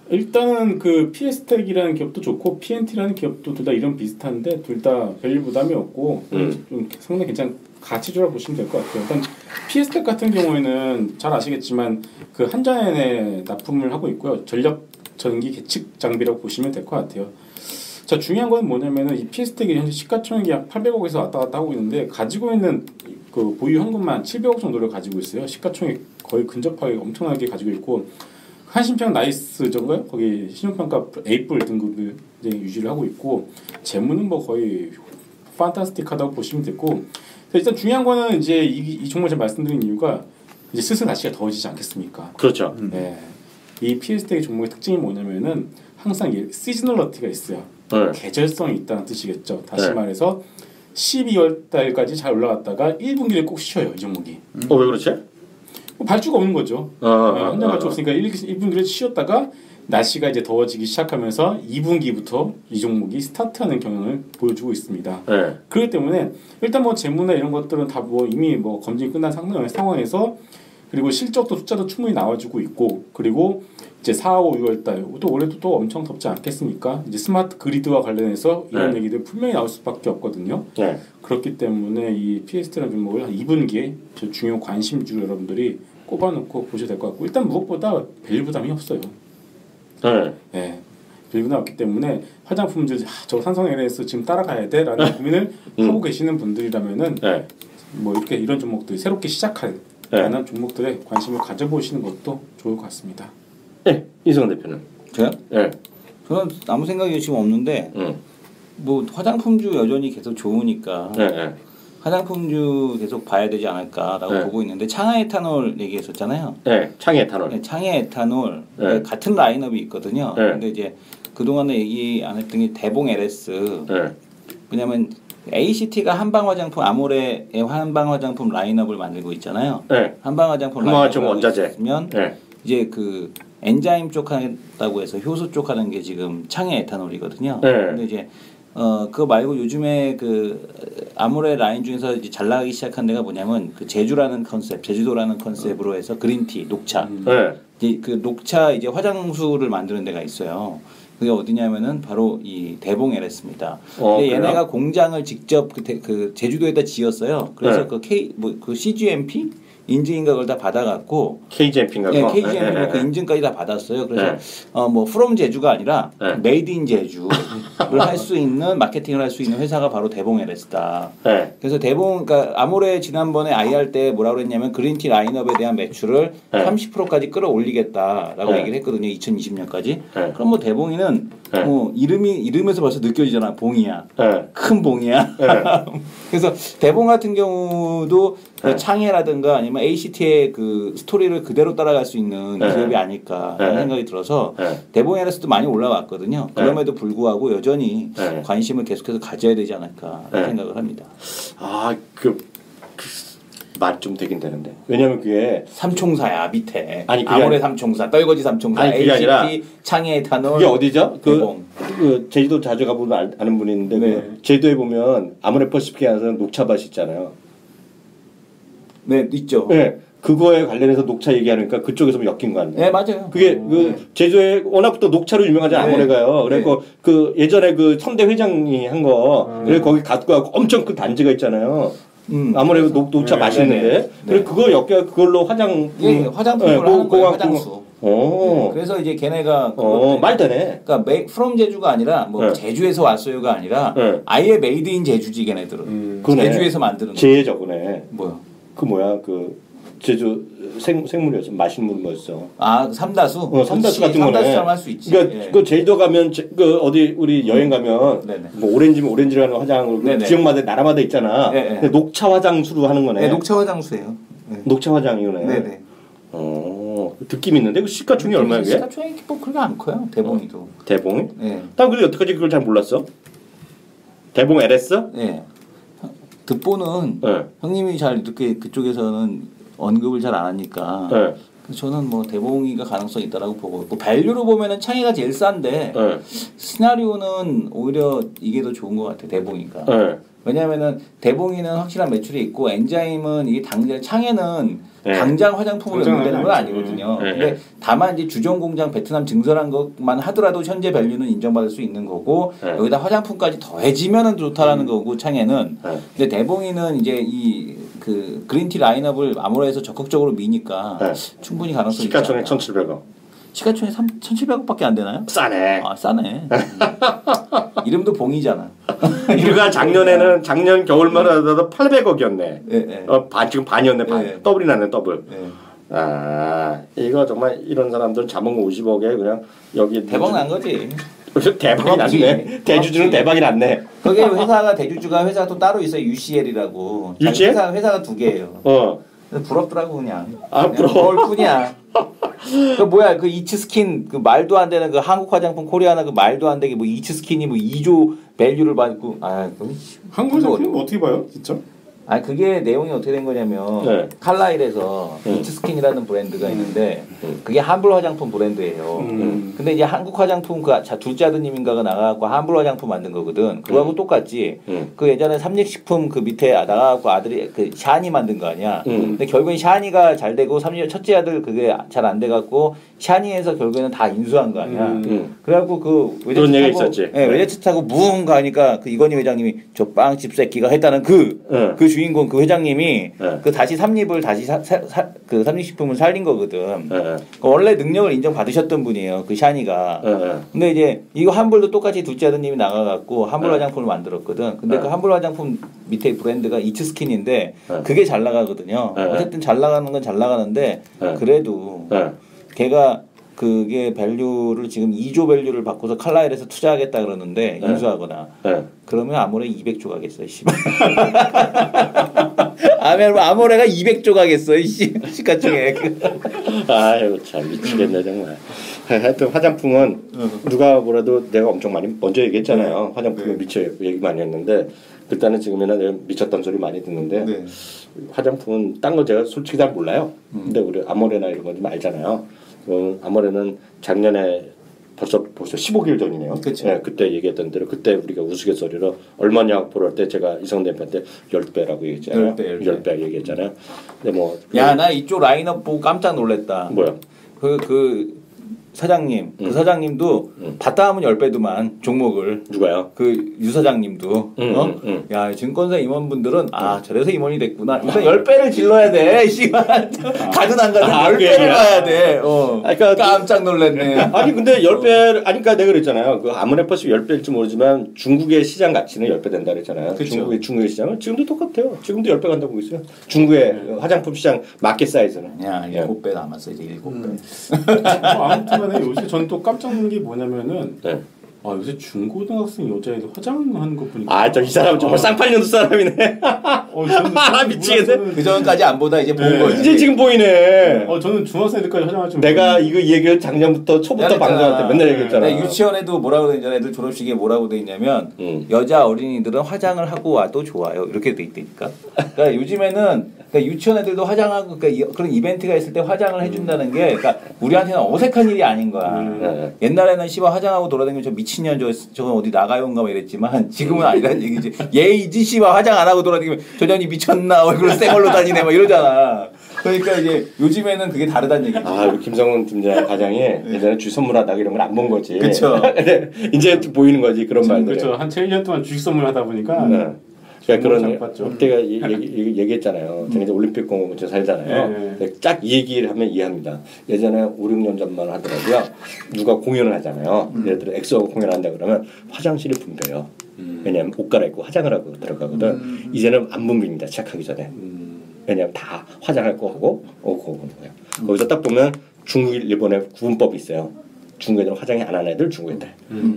D: 일단은 그 PS텍이라는 기업도 좋고 PNT라는 기업도 둘 다 이름 비슷한데 둘 다 밸류 부담이 없고 좀 상당히 괜찮은 가치주라 보시면 될 것 같아요. 일단 PS텍 같은 경우에는 잘 아시겠지만 그 한전에 납품을 하고 있고요. 전력 전기 계측 장비라고 보시면 될 것 같아요. 자 중요한 건 뭐냐면은 이 PS텍이 현재 시가총액이 약 800억에서 왔다 갔다 하고 있는데 가지고 있는 그 보유 현금만 700억 정도를 가지고 있어요. 시가총액 거의 근접하게 엄청나게 가지고 있고 한신평 나이스전가요? 거기 신용평가 A+ 등급을 이제 유지를 하고 있고 재무는 뭐 거의 판타스틱하다고 보시면 되고 일단 중요한 거는 이제 이 종목을 제가 말씀드린 이유가 이제 슬슬 날씨가 더워지지 않겠습니까?
B: 그렇죠.
D: 네. 이 PS텍 종목의 특징이 뭐냐면은 항상 시즈널러티가 있어요. 계절성이 있다는 뜻이겠죠. 다시 말해서 12월 달까지 잘 올라갔다가 1분기를 꼭 쉬어요. 이 종목이.
B: 왜 그렇지?
D: 발주가 없는 거죠. 한달 발주 없으니까 1분기를 쉬었다가 날씨가 이제 더워지기 시작하면서 2분기부터 이 종목이 스타트하는 경향을 보여주고 있습니다. 그렇기 때문에 일단 뭐 재무나 이런 것들은 다 뭐 이미 뭐 검증이 끝난 상황에서 그리고 실적도 숫자도 충분히 나와주고 있고 그리고 이제 4, 5, 6월 달 또 올해도 또 엄청 덥지 않겠습니까? 이제 스마트 그리드와 관련해서 이런 얘기들 분명히 나올 수밖에 없거든요. 그렇기 때문에 이 PST라는 종목을 한 2분기에 중요 관심주 여러분들이 꼽아놓고 보셔야 될 것 같고 일단 무엇보다 밸류 부담이 없어요. 네. 밸류 부담이 없기 때문에 화장품들 저 삼성 LS 지금 따라가야 돼라는 고민을 하고 계시는 분들이라면은 뭐 이렇게 이런 종목들 새롭게 시작할 만한 종목들에 관심을 가져보시는 것도 좋을 것 같습니다.
B: 네, 이승원 대표는
C: 저요?
B: 네.
C: 저는 아무 생각이 지금 없는데 뭐 화장품주 여전히 계속 좋으니까 화장품주 계속 봐야 되지 않을까라고 보고 있는데 창하에탄올 얘기했었잖아요.
B: 네, 창하에탄올.
C: 네, 창하에탄올 같은 라인업이 있거든요. 근데 이제 그동안에 얘기 안 했던 게 대봉 LS. 왜냐면 ACT가 한방 화장품 아모레의 한방 화장품 라인업을 만들고 있잖아요.
B: 네.
C: 한방 화장품
B: 라인업 원자재면
C: 네. 이제 그 엔자임 쪽 한다고 해서 효소 쪽 하는 게 지금 창의 에탄올이거든요.
B: 네.
C: 근데 이제 그거 말고 요즘에 그 아모레 라인 중에서 이제 잘 나가기 시작한 데가 뭐냐면 그 제주라는 컨셉, 제주도라는 컨셉으로 해서 그린티, 녹차.
B: 네.
C: 이제 그 녹차 이제 화장수를 만드는 데가 있어요. 그게 어디냐면은 바로 이 대봉 LS입니다. 근데 얘네가 공장을 직접 그 제주도에다 지었어요. 그래서
B: 네.
C: 그 CGMP 인증인가 그걸 다 받아갖고
B: KGMP인가
C: 네, KGMP 그 인증까지 다 받았어요. 그래서 뭐 프롬 제주가 아니라 메이드 인 제주를 할 수 있는 마케팅을 할 수 있는 회사가 바로 대봉 LS다. 그래서 대봉 그러니까 아모레 지난번에 IR 때 뭐라고 그랬냐면 그린티 라인업에 대한 매출을 30%까지 끌어올리겠다라고 얘기를 했거든요. 2020년까지. 그럼 뭐 대봉이는 뭐 이름에서 벌써 느껴지잖아. 봉이야. 큰 봉이야. 그래서 대봉 같은 경우도 그 창해라든가 아니면 ACT의 그 스토리를 그대로 따라갈 수 있는 기업이 아닐까 하는 생각이 들어서 대봉 LS도 많이 올라왔거든요. 그럼에도 불구하고 여전히 관심을 계속해서 가져야 되지 않을까 생각을 합니다.
B: 아, 말 좀 되긴 되는데. 왜냐면 그게
C: 삼총사야 밑에.
B: 아니
C: 아모레 삼총사, 떨거지 삼총사,
B: 아니, 그게
C: ACT,
B: 아니라
C: 창해 에탄올.
B: 그게 어디죠?
C: 대봉.
B: 그 제주도 자주 가보면 아는 분이 있는데 그 제주도에 보면 아모레 퍼시픽에 가서 녹차밭 있잖아요.
C: 네, 있죠.
B: 네. 그거에 관련해서 녹차 얘기하니까 그쪽에서 뭐 엮인 거 같네.
C: 네, 맞아요.
B: 그게 그 제주에 워낙부터 녹차로 유명하지 아모레가요. 그래서 그 예전에 그 선대 회장이 한 거, 그래 거기 갖고 가고 엄청 큰 단지가 있잖아요. 아모레 녹차 맛있는데, 그래 그거 엮여 그걸로 화장품을
C: 하는 거예요. 화장수.
B: 오.
C: 그래서 이제 걔네가
B: 말 되네.
C: 그러니까 from 제주가 아니라 뭐 제주에서 왔어요가 아니라 아예 메이드 인 제주지 걔네들은. 제주에서 만드는 거.
B: 제 저거네.
C: 뭐야?
B: 그 뭐야 그 제주 생물이었어. 맛있는 물 뭐였어.
C: 아, 삼다수?
B: 삼다수 같은 거네.
C: 삼다수처럼 할 수 있지.
B: 그러니까 그 제주도 가면 그 어디 우리 여행 가면 뭐 오렌지면 오렌지라는 화장으로 지역마다 나라마다 있잖아. 근데 녹차 화장수로 하는 거네.
C: 네, 녹차 화장수예요.
B: 녹차 화장이네.
C: 네네.
B: 느낌 있는데 그 시가총이 얼마야 그게?
C: 시가총이 뭐 그렇게 안 커요. 대봉이도.
B: 대봉이?
C: 네.
B: 난 근데 여태까지 그걸 잘 몰랐어. 대봉 LS?
C: 네. 득보는 형님이 잘 이렇게 그쪽에서는 언급을 잘 안 하니까 저는 뭐 대봉이가 가능성이 있다라고 보고 있고 밸류로 보면은 창의가 제일 싼데 시나리오는 오히려 이게 더 좋은 것 같아. 대봉이가. 왜냐하면은 대봉이는 확실한 매출이 있고 엔자임은 이게 당장 창에는 당장 화장품으로 연결되는 건 아니거든요. 근데 다만 이제 주전 공장 베트남 증설한 것만 하더라도 현재 밸류는 인정받을 수 있는 거고 여기다 화장품까지 더해지면은 좋다라는 거고 창에는. 근데 대봉이는 이제 이 그 그린티 라인업을 아모레에서 적극적으로 미니까 충분히 가능성이 있다.
B: 시가총액 1,700원.
C: 시가총액 1,700원밖에 안 되나요?
B: 싸네.
C: 아, 싸네. 이름도 봉이잖아.
B: 우리가 작년 겨울만 하더라도 800억이었네. 지금 반이었네. 더블이 났네. 더블. 아, 이거 정말 이런 사람들 자본 50억에 그냥 여기
C: 대박 난 거지.
B: 대박이 났네. 대주주는 대박이 났네.
C: 거기 회사가 대주주가 회사가 또 따로 있어요. UCL이라고.
B: UCL?
C: 회사가 두 개예요. 부럽더라고 그냥.
B: 아, 부러워.
C: 볼 뿐이야. 그 뭐야 그 이츠 스킨 그 말도 안 되는 그 한국 화장품 코리아나 그 말도 안 되게 뭐 이츠 스킨이 뭐 2조 밸류를 받고
D: 한국 화장품 어떻게 봐요, 진짜?
C: 아니 그게 내용이 어떻게 된 거냐면 칼라일에서 이츠 스킨이라는 브랜드가 있는데 그게 한불 화장품 브랜드예요. 근데 이제 한국 화장품 그 둘째 아드님인가가 나가갖고 한불 화장품 만든 거거든. 그거하고 똑같지. 그 예전에 삼lik식품 그 밑에 나가갖고 아들이 그 샤니 만든 거 아니야. 근데 결국엔 샤니가 잘 되고 첫째 아들 그게 잘 안 돼갖고 샤니에서 결국에는 다 인수한 거 아니야. 그래갖고 그
B: 그런 얘기 있었지.
C: 외제차 타고 무웅 가니까 그 이건희 회장님이 저 빵집 새끼가 했다는 그 주인공 그 회장님이 그 다시 삼립을 다시 그 삼립식품을 살린 거거든. 원래 능력을 인정받으셨던 분이에요. 그 샤니가. 근데 이제 이거 한불도 똑같이 둘째 아드님이 나가갖고 한불 화장품을 만들었거든. 근데 그 한불 화장품 밑에 브랜드가 이츠스킨인데 그게 잘 나가거든요. 어쨌든 잘 나가는 건 잘 나가는데 그래도 걔가 그게 밸류를 지금 2조 밸류를 바꿔서 칼라일에서 투자하겠다 그러는데 인수하거나 그러면 아모레 200조 가겠어. 아모레가 200조 가겠어. 시가총액.
B: 아유 참 미치겠네 정말. 하여튼 화장품은 누가 뭐라도 내가 엄청 많이 먼저 얘기했잖아요. 화장품에 미쳐 얘기 많이 했는데 그때는 지금이나 내가 미쳤던 소리 많이 듣는데 화장품은 딴 거 제가 솔직히 잘 몰라요. 근데 우리 아모레나 이런 거 좀 알잖아요. 아모레는 작년에 벌써 15개월 전이네요. 네, 그때 얘기했던 대로 그때 우리가 우스갯소리로 얼마냐 보러 때 제가 이성 대표한테 10배라고 얘기했잖아요. 10배 얘기했잖아요. 근데 뭐
C: 야, 나 이쪽 라인업 보고 깜짝 놀랐다.
B: 뭐야?
C: 그 사장님, 그 사장님도 봤다 하면 10배도만 종목을.
B: 누가요?
C: 그 유 사장님도. 야, 증권사 임원분들은 저래서 임원이 됐구나. 일단 10배를 질러야 돼. 시간 가든 안 가든 10배를 가야 돼. 그러니까 깜짝 놀랐네.
B: 아니 근데 10배 아니까 내가 그랬잖아요. 그 아모레 퍼시 10배일지 모르지만 중국의 시장 가치는 10배 된다 그랬잖아요.
C: 그렇죠.
B: 중국의 시장은 지금도 똑같아요. 지금도 10배 간다고 있어요. 중국의 화장품 시장 마켓 사이즈는.
C: 야, 7배 남았어. 이제 7배.
D: 아무튼 요새 전 또 깜짝 놀란 게 뭐냐면은 요새 중고등학생 여자애들 화장하는 거 보니까
B: 저 이 사람 정말 쌍팔년도 사람이네. 미치겠네.
C: 그 전까지 안 보다 이제 본 거지.
B: 이제 지금 보이네.
D: 저는 중학생들까지 화장할 줄
B: 내가 이거 얘기를 작년부터 초부터 방송할 때 맨날 얘기했잖아.
C: 유치원에도 뭐라고 돼 있냐면 애들 졸업식에 뭐라고 돼 있냐면 여자 어린이들은 화장을 하고 와도 좋아요. 이렇게 돼 있다니까. 그러니까 요즘에는 유치원 애들도 화장하고 그런 이벤트가 있을 때 화장을 해준다는 게 우리한테는 어색한 일이 아닌 거야. 옛날에는 화장하고 돌아다니면 저 미친년 저건 어디 나가요인가 이랬지만 지금은 아니라는 얘기지. 얘이지 화장 안 하고 돌아다니면 저 년이 미쳤나 얼굴 쌩얼로 다니네 막 이러잖아. 그러니까 이제 요즘에는 그게 다르다는 얘기지.
B: 우리 김성훈 팀장 과장이 예전에 주식 선물하다 이런 걸 안 본 거지.
C: 그렇죠.
B: 이제 보이는 거지 그런 말들.
D: 그렇죠. 한 7년 동안 주식 선물하다 보니까.
B: 그러니까 그런 때가 얘기했잖아요. 제가 이제 올림픽 공원 근처 살잖아요. 딱 이 얘기를 하면 이해합니다. 예전에 5, 6년 전만 하더라도요. 누가 공연을 하잖아요. 예를 들어 엑소가 공연한다 그러면 화장실이 붐벼요. 왜냐하면 옷 갈아입고 화장을 하고 들어가거든. 이제는 안 붐빕니다. 시작하기 전에. 왜냐하면 다 화장할 거 하고 오고 오는 거예요. 거기서 딱 보면 중국, 일본의 구분법이 있어요. 중국 애들은 화장이 안 하는 애들, 중국 애들.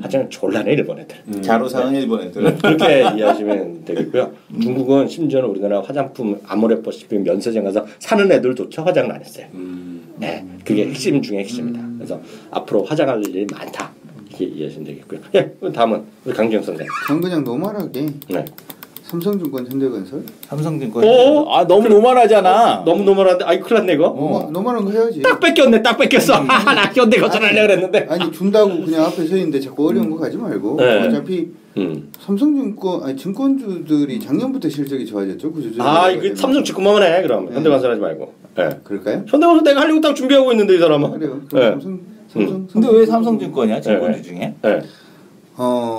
B: 화장은 졸라네 일본 애들.
C: 자로 사는 일본 애들.
B: 그렇게 이해하시면 되겠고요. 중국은 심지어는 우리나라 화장품 아모레 퍼시픽 면세점 가서 사는 애들조차 화장을 안 했어요. 네, 그게 핵심 중에 핵심이다. 그래서 앞으로 화장할 일이 많다. 이렇게 이해하시면 되겠고요. 다음은 우리 강지영 선생.
E: 전 그냥 노멀하게. 삼성증권, 현대건설.
C: 삼성증권. 너무 노멀하잖아.
B: 너무 노멀한데, 큰일 났네 이거.
E: 노멀한 거 해야지.
B: 딱 뺏겼네, 딱 뺏겼어. 나 현대건설하려고 그랬는데.
E: 아니 준다고 그냥 앞에 서 있는데 자꾸 어려운 거 가지 말고. 어차피 삼성증권, 증권주들이 작년부터 실적이 좋아졌죠.
B: 이거 삼성증권만 해 그럼. 현대건설 하지 말고.
E: 그럴까요?
B: 현대건설 내가 하려고 딱 준비하고 있는데 이 사람은.
E: 그래요. 삼성.
C: 근데 왜 삼성증권이야? 증권주 중에?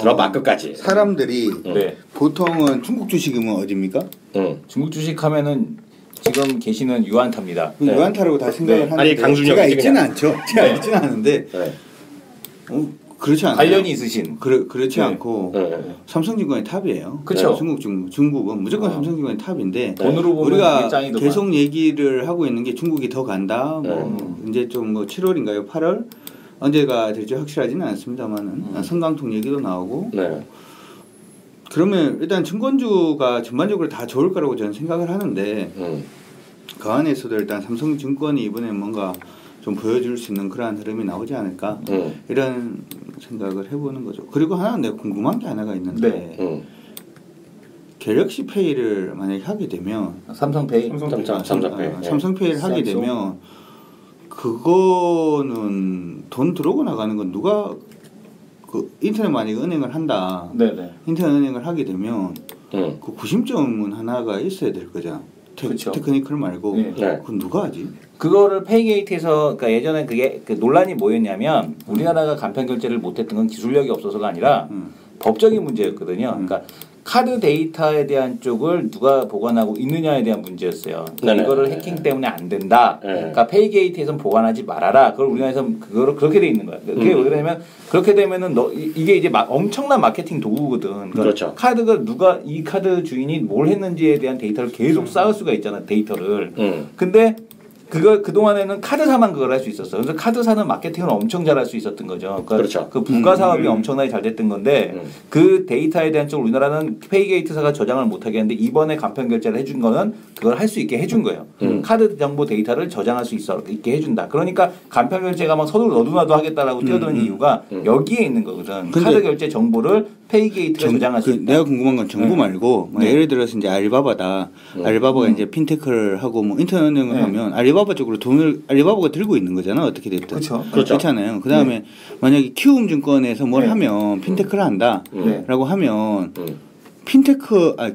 B: 들어봐 끝까지.
E: 사람들이 보통은 중국 주식이면 어디입니까?
C: 중국 주식하면은 지금 계시는 유한타입니다.
E: 유한타라고 다 생각을 하는데
B: 강준혁
E: 제가 있지는 않죠. 제가 있지는 않은데 그렇지 않아요.
C: 관련이 있으신.
E: 그렇지 않고 삼성증권이 탑이에요.
C: 그렇죠.
E: 중국은 무조건 삼성증권이 탑인데
C: 돈으로 보면
E: 우리가 계속 얘기를 하고 있는 게 중국이 더 간다. 이제 좀 7월인가요? 8월? 언제가 될지 확실하지는 않습니다만은 성강통 얘기도 나오고 그러면 일단 증권주가 전반적으로 다 좋을 거라고 저는 생각을 하는데 그 안에서도 일단 삼성증권이 이번에 뭔가 좀 보여줄 수 있는 그러한 흐름이 나오지 않을까 이런 생각을 해보는 거죠. 그리고 하나 내가 궁금한 게 하나가 있는데 갤럭시 페이를 만약에 하게 되면
C: 삼성페이
E: 삼성페이를 하게 되면 그거는 돈 들어오고 나가는 건 누가 인터넷 만약에 은행을 한다. 인터넷 은행을 하게 되면 그 구심점은 하나가 있어야 될 거잖아. 테크니컬 말고 그건 누가 하지?
C: 그거를 페이게이트에서 그러니까 예전에 그게 논란이 뭐였냐면 우리나라가 간편 결제를 못했던 건 기술력이 없어서가 아니라 법적인 문제였거든요. 그러니까 카드 데이터에 대한 쪽을 누가 보관하고 있느냐에 대한 문제였어요. 그러니까 이거를 해킹 때문에 안 된다. 그러니까 페이게이트에서는 보관하지 말아라. 그걸 우리나라에서는 그거를 그렇게 돼 있는 거야. 그게 왜 그러냐면 그렇게 되면은 이게 이제 엄청난 마케팅 도구거든. 그러니까
B: 그렇죠.
C: 카드가 누가 이 카드 주인이 뭘 했는지에 대한 데이터를 계속 쌓을 수가 있잖아. 데이터를. 근데 그 동안에는 카드사만 그걸 할 수 있었어. 그래서 카드사는 마케팅을 엄청 잘할 수 있었던 거죠. 그러니까
B: 그렇죠.
C: 그 부가 사업이 엄청나게 잘 됐던 건데 그 데이터에 대한 쪽으로 우리나라는 페이게이트사가 저장을 못하게 했는데 이번에 간편 결제를 해준 거는 그걸 할 수 있게 해준 거예요. 카드 정보 데이터를 저장할 수 있게 해준다. 그러니까 간편 결제가 막 서로 너도나도 하겠다라고 뛰어드는 이유가 여기에 있는 거거든. 카드 결제 정보를 페이게이트가 저장할 수 있다.
E: 내가 궁금한 건 정보 말고 예를 들어서 이제 알리바바다. 알리바바가 이제 핀테크를 하고 뭐 인터넷 은행을 하면 알리바바 쪽으로 돈을 알리바바가 들고 있는 거잖아. 어떻게 됐든.
C: 그렇죠.
E: 그렇잖아요. 그다음에 만약에 키움증권에서 뭘 하면 핀테크를 한다라고 하면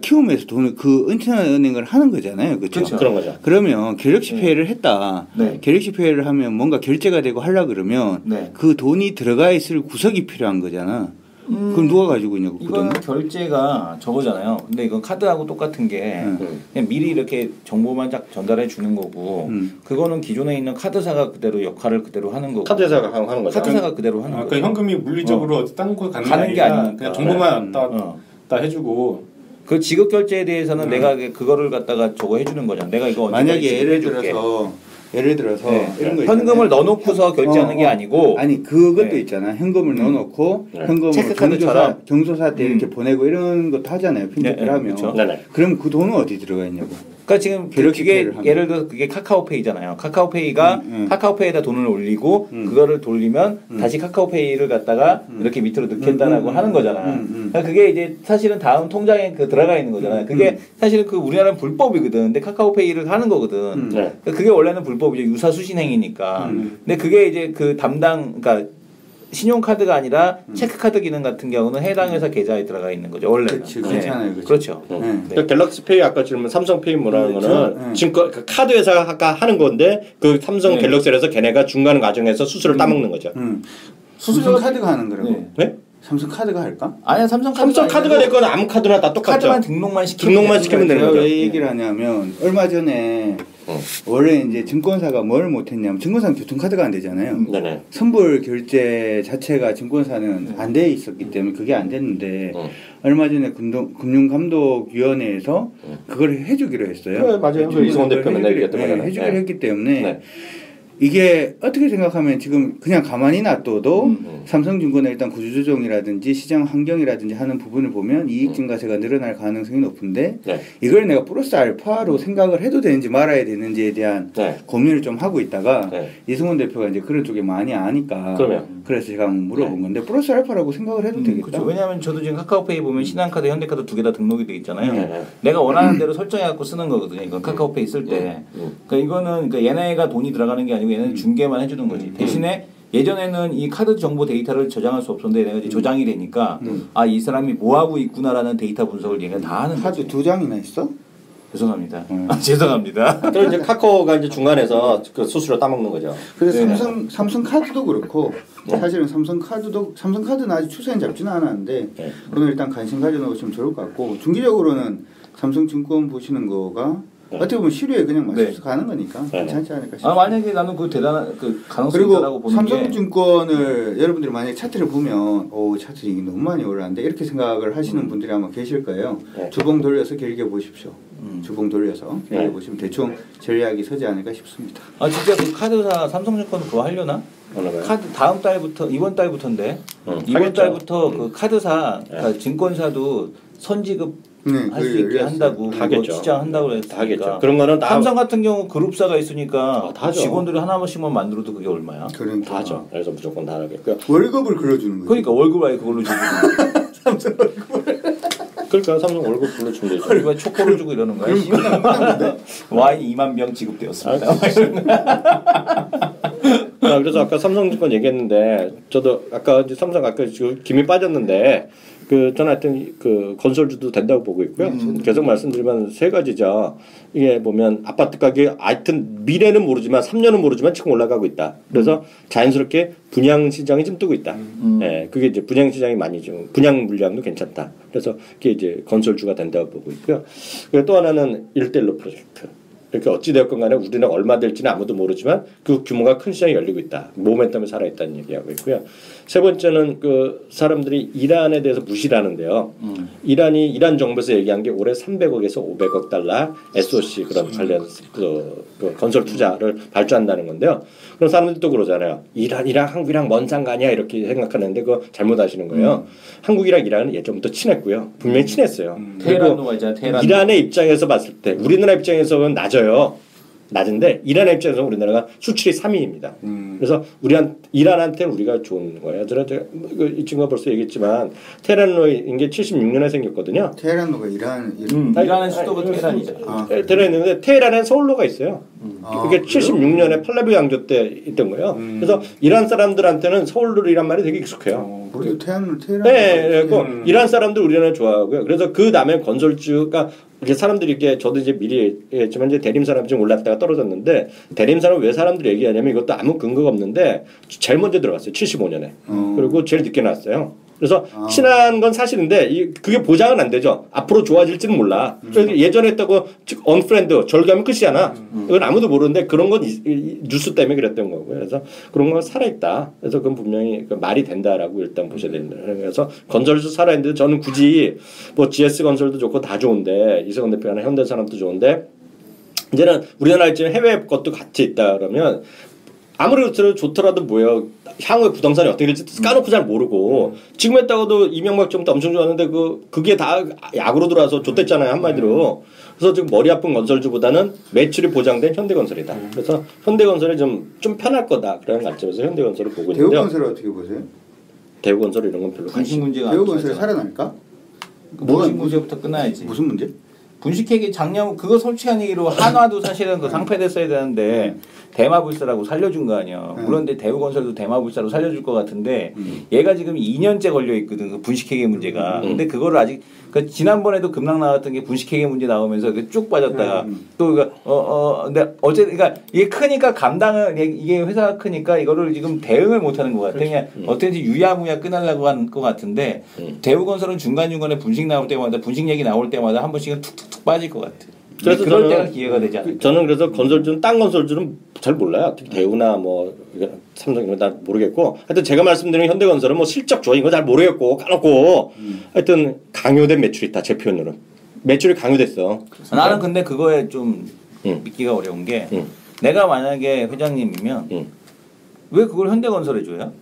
E: 키움에서 돈을 그 인터넷 은행을 하는 거잖아요. 그렇죠?
B: 그런 거죠.
E: 그러면 갤럭시 페이를 했다. 갤럭시 페이를 하면 뭔가 결제가 되고 하려 그러면 그 돈이 들어가 있을 구석이 필요한 거잖아. 그럼 누가 가지고 있냐고.
C: 이거는 결제가 저거잖아요. 근데 이건 카드하고 똑같은 게 그냥 미리 이렇게 정보만 딱 전달해 주는 거고 그거는 기존에 있는 카드사가 그대로 역할을 그대로 하는 거고.
B: 카드사가 하는 거죠.
C: 카드사가 그대로 하는 거죠.
D: 그러니까 현금이 물리적으로 어디 다른 곳 가는
C: 게 아니라
D: 그냥 정보만 다 해주고.
C: 그 지급 결제에 대해서는 내가 그거를 갖다가 저거 해주는 거잖아. 내가 이거
E: 만약에 예를 들어서 이런 거
C: 현금을 넣어놓고서 결제하는 게 아니고
E: 아니 그것도 있잖아. 현금을 넣어놓고 현금을 경조사한테 이렇게 보내고 이런 것도 하잖아요. 핀테크를 하면.
C: 그렇죠.
E: 그럼 그 돈은 어디 들어가 있냐고.
C: 그러니까 지금 그게 예를 들어 그게 카카오페이잖아요. 카카오페이가 카카오페이에다 돈을 올리고 그거를 돌리면 다시 카카오페이를 갖다가 이렇게 밑으로 넣겠다라고 하는 거잖아. 그러니까 그게 이제 사실은 다음 통장에 들어가 있는 거잖아요. 그게 사실은 그 우리나라는 불법이거든. 근데 카카오페이를 하는 거거든. 그러니까 그게 원래는 불법이죠. 유사수신행위니까. 근데 그게 이제 그 그러니까 신용카드가 아니라 체크카드 기능 같은 경우는 해당 회사 계좌에 들어가 있는 거죠. 원래는.
E: 괜찮아요.
C: 그렇죠.
B: 그러니까 갤럭시페이 아까 질문 삼성페이 뭐라는 거는 증권 그 카드 회사가 하는 건데 그 삼성 갤럭시에서 걔네가 중간 과정에서 수수료를 따먹는 거죠.
E: 삼성 카드가 하는 거라고.
B: 네?
E: 삼성 카드가 할까?
C: 아니야 삼성
B: 카드가 될 거는 아무 카드나 다 똑같죠.
C: 카드만 등록만 시키면
B: 되는 거죠.
E: 왜 얘기를 하냐면 얼마 전에 원래 이제 증권사가 뭘 못했냐면 증권사는 교통카드가 안 되잖아요. 선불 결제 자체가 증권사는 안 돼 있었기 때문에 그게 안 됐는데 얼마 전에 금융감독위원회에서 그걸 해주기로 했어요.
B: 네, 맞아요. 이승원 대표 맨날 얘기했던 거잖아요.
E: 해주기로 했기 때문에 이게 어떻게 생각하면 지금 그냥 가만히 놔둬도 삼성증권의 일단 구조조정이라든지 시장 환경이라든지 하는 부분을 보면 이익 증가세가 늘어날 가능성이 높은데 이걸 내가 플러스 알파로 생각을 해도 되는지 말아야 되는지에 대한 고민을 좀 하고 있다가 이승원 대표가 이제 그런 쪽에 많이 아니까 그래서 제가 한번 물어본 건데 플러스 알파라고 생각을 해도 되겠다.
C: 그렇죠. 왜냐하면 저도 지금 카카오페이 보면 신한카드, 현대카드 두 개 다 등록이 돼 있잖아요. 내가 원하는 대로 설정해갖고 쓰는 거거든요. 이건 카카오페이 쓸 때. 그러니까 이거는 그러니까 얘네가 돈이 들어가는 게 아니고 얘는 중개만 해주는 거지. 대신에 예전에는 이 카드 정보 데이터를 저장할 수 없었는데 내가 이제 저장이 되니까 이 사람이 뭐 하고 있구나라는 데이터 분석을 얘가 다 하는 거지.
E: 카드 2장이나 있어?
C: 죄송합니다. 죄송합니다.
B: 그럼 이제 카카오가 이제 중간에서 그 수수료 따먹는 거죠.
E: 그래서 삼성 카드도 그렇고 사실은 삼성 카드는 아직 추세는 잡지는 않았는데 오늘 일단 관심 가져놓으시면 좋을 것 같고 중기적으로는 삼성증권 보시는 거가 어떻게 보면 시류에 그냥 맞춰서 가는 거니까 괜찮지 않을까 싶습니다.
C: 만약에 나는 그 대단한 그 가능성이 있다고 보는 게
E: 삼성증권을 여러분들이 만약에 차트를 보면 차트이 너무 많이 올랐는데 이렇게 생각을 하시는 분들이 아마 계실 거예요. 주봉 돌려서 길게 보십시오. 주봉 돌려서 길게 보시면 대충 전략이 서지 않을까 싶습니다.
C: 진짜 그 카드사 삼성증권 그거 하려나? 카드 다음 달부터 이번 달부터인데 이번 달부터 그 카드사 그러니까 증권사도 선지급 할 수 있게 한다고 시장한다고 그랬으니까
B: 그런 거는 다
C: 삼성 같은 경우 그룹사가 있으니까 직원들이 하나씩만 만들어도 그게 얼마야?
E: 그러니까
B: 다 하죠. 그래서 무조건 다 하겠고요.
E: 월급을 그려주는 거죠.
C: 그러니까 월급 아예 그걸로 주고
E: 삼성 월급을
B: 그러니까 삼성 월급 불러주면 되죠.
C: 왜 초코를 주고 이러는 거야? 와인 2만 병 지급되었습니다.
B: 그래서 아까 삼성증권 얘기했는데 저도 아까 이제 삼성 아까 김이 빠졌는데 저는 하여튼 그 건설주도 된다고 보고 있고요. 계속 말씀드리면 세 가지죠. 이게 보면 아파트 가격이 하여튼 미래는 모르지만 3년은 모르지만 지금 올라가고 있다. 그래서 자연스럽게 분양 시장이 좀 뜨고 있다. 그게 이제 분양 시장이 많이 좀 분양 물량도 괜찮다. 그래서 그게 이제 건설주가 된다고 보고 있고요. 그리고 또 하나는 1:1 프로젝트. 이렇게 어찌되었건 간에 우리는 얼마 될지는 아무도 모르지만 그 규모가 큰 시장이 열리고 있다. 모멘텀이 살아있다는 얘기하고 있고요. 세 번째는 그 사람들이 이란에 대해서 무시를 하는데요. 이란 정부에서 얘기한 게 올해 300억에서 500억 달러 SOC 그런 관련 그 그 건설 투자를 발주한다는 건데요. 그런 사람들이 또 그러잖아요. 이란이랑 한국이랑 먼 상관이야 이렇게 생각하는데 그거 잘못하시는 거예요. 한국이랑 이란은 예전부터 친했고요. 분명히 친했어요.
C: 테헤란도가 있잖아요. 테헤란도.
B: 이란의 입장에서 봤을 때 우리나라 입장에서는 낮은데 이란의 입장에서 우리나라가 수출이 3위입니다. 그래서 이란한테 우리가 좋은 거예요. 이 친구가 벌써 얘기했지만 테헤란로인 게 76년에 생겼거든요.
E: 테헤란로가
C: 이란의 수도가 테헤란이죠.
B: 테헤란인데 테헤란엔 서울로가 있어요. 그게 76년에 팔레비 왕조 때 있던 거예요. 그래서 이란 사람들한테는 서울로이란 말이 되게 익숙해요.
E: 우리도 테헤란.
B: 네, 그리고 이란 사람들 우리나라 좋아하고요. 그래서 그 다음에 건설주가 이렇게 사람들이 이렇게 저도 이제 미리 얘기했지만 이제 대림 산업이 좀 올랐다가 떨어졌는데 대림 산업 왜 사람들이 얘기하냐면 이것도 아무 근거가 없는데 제일 먼저 들어갔어요. 75년에. 그리고 제일 늦게 나왔어요. 그래서 친한 건 사실인데 그게 보장은 안 되죠. 앞으로 좋아질지는 몰라. 그래서 예전에 했다고 즉 언프렌드 절교하면 끝이잖아. 이건 아무도 모르는데 그런 건 뉴스 때문에 그랬던 거고요. 그래서 그런 건 살아있다. 그래서 그건 분명히 말이 된다라고 일단 보셔야 된다. 그래서 건설도 살아있는데 저는 굳이 뭐 GS 건설도 좋고 다 좋은데 이승원 대표가 현대산업도 좋은데 이제는 우리나라 지금 해외 것도 같이 있다 그러면 아무리 좋더라도 뭐예요. 향후에 부동산이 어떻게 될지 까놓고 잘 모르고 지금 했다고도 이명박 정부 때 엄청 좋았는데 그게 다 약으로 들어와서 좋댔잖아요 한마디로. 그래서 지금 머리 아픈 건설주보다는 매출이 보장된 현대건설이다. 그래서 현대건설이 좀 편할 거다 그런 관점에서 현대건설을 보고 있는데요.
E: 대우건설을 어떻게 보세요?
B: 대우건설 이런 건 별로
C: 분식 문제가
E: 대우건설이 살아날까?
C: 분식 문제부터 끝나야지.
E: 무슨 문제?
C: 분식회계 작년 그거 솔직한 얘기로 한화도 사실은 그 상폐됐어야 되는데 대마불사라고 살려준 거 아니야. 물론 근데 대우건설도 대마불사로 살려줄 것 같은데 얘가 지금 2년째 걸려 있거든. 그 분식회계 문제가. 근데 그거를 아직 지난번에도 급락 나왔던 게 분식회계 문제 나오면서 쭉 빠졌다가 또 근데 그러니까 이게 크니까 감당을 이게 회사가 크니까 이거를 지금 대응을 못 하는 것 같아. 그냥 어떻게든지 유야무야 끊으려고 한 것 같은데 대우건설은 중간중간에 분식 나올 때마다 분식 얘기 나올 때마다 한 번씩은 툭툭툭 빠질 것 같아. 그래서 그럴 때가 기회가 되지 않을까.
B: 저는 그래서 건설주는 딴 건설주는 잘 몰라요. 대우나 뭐 삼성 이런 거 다 모르겠고 하여튼 제가 말씀드린 현대건설은 뭐 실적 좋아 이거 잘 모르겠고 까놓고 하여튼 강요된 매출이 있다. 제 표현으로는 매출이 강요됐어.
C: 나는 근데 그거에 좀 믿기가 어려운 게 내가 만약에 회장님이면 왜 그걸 현대건설에 줘요?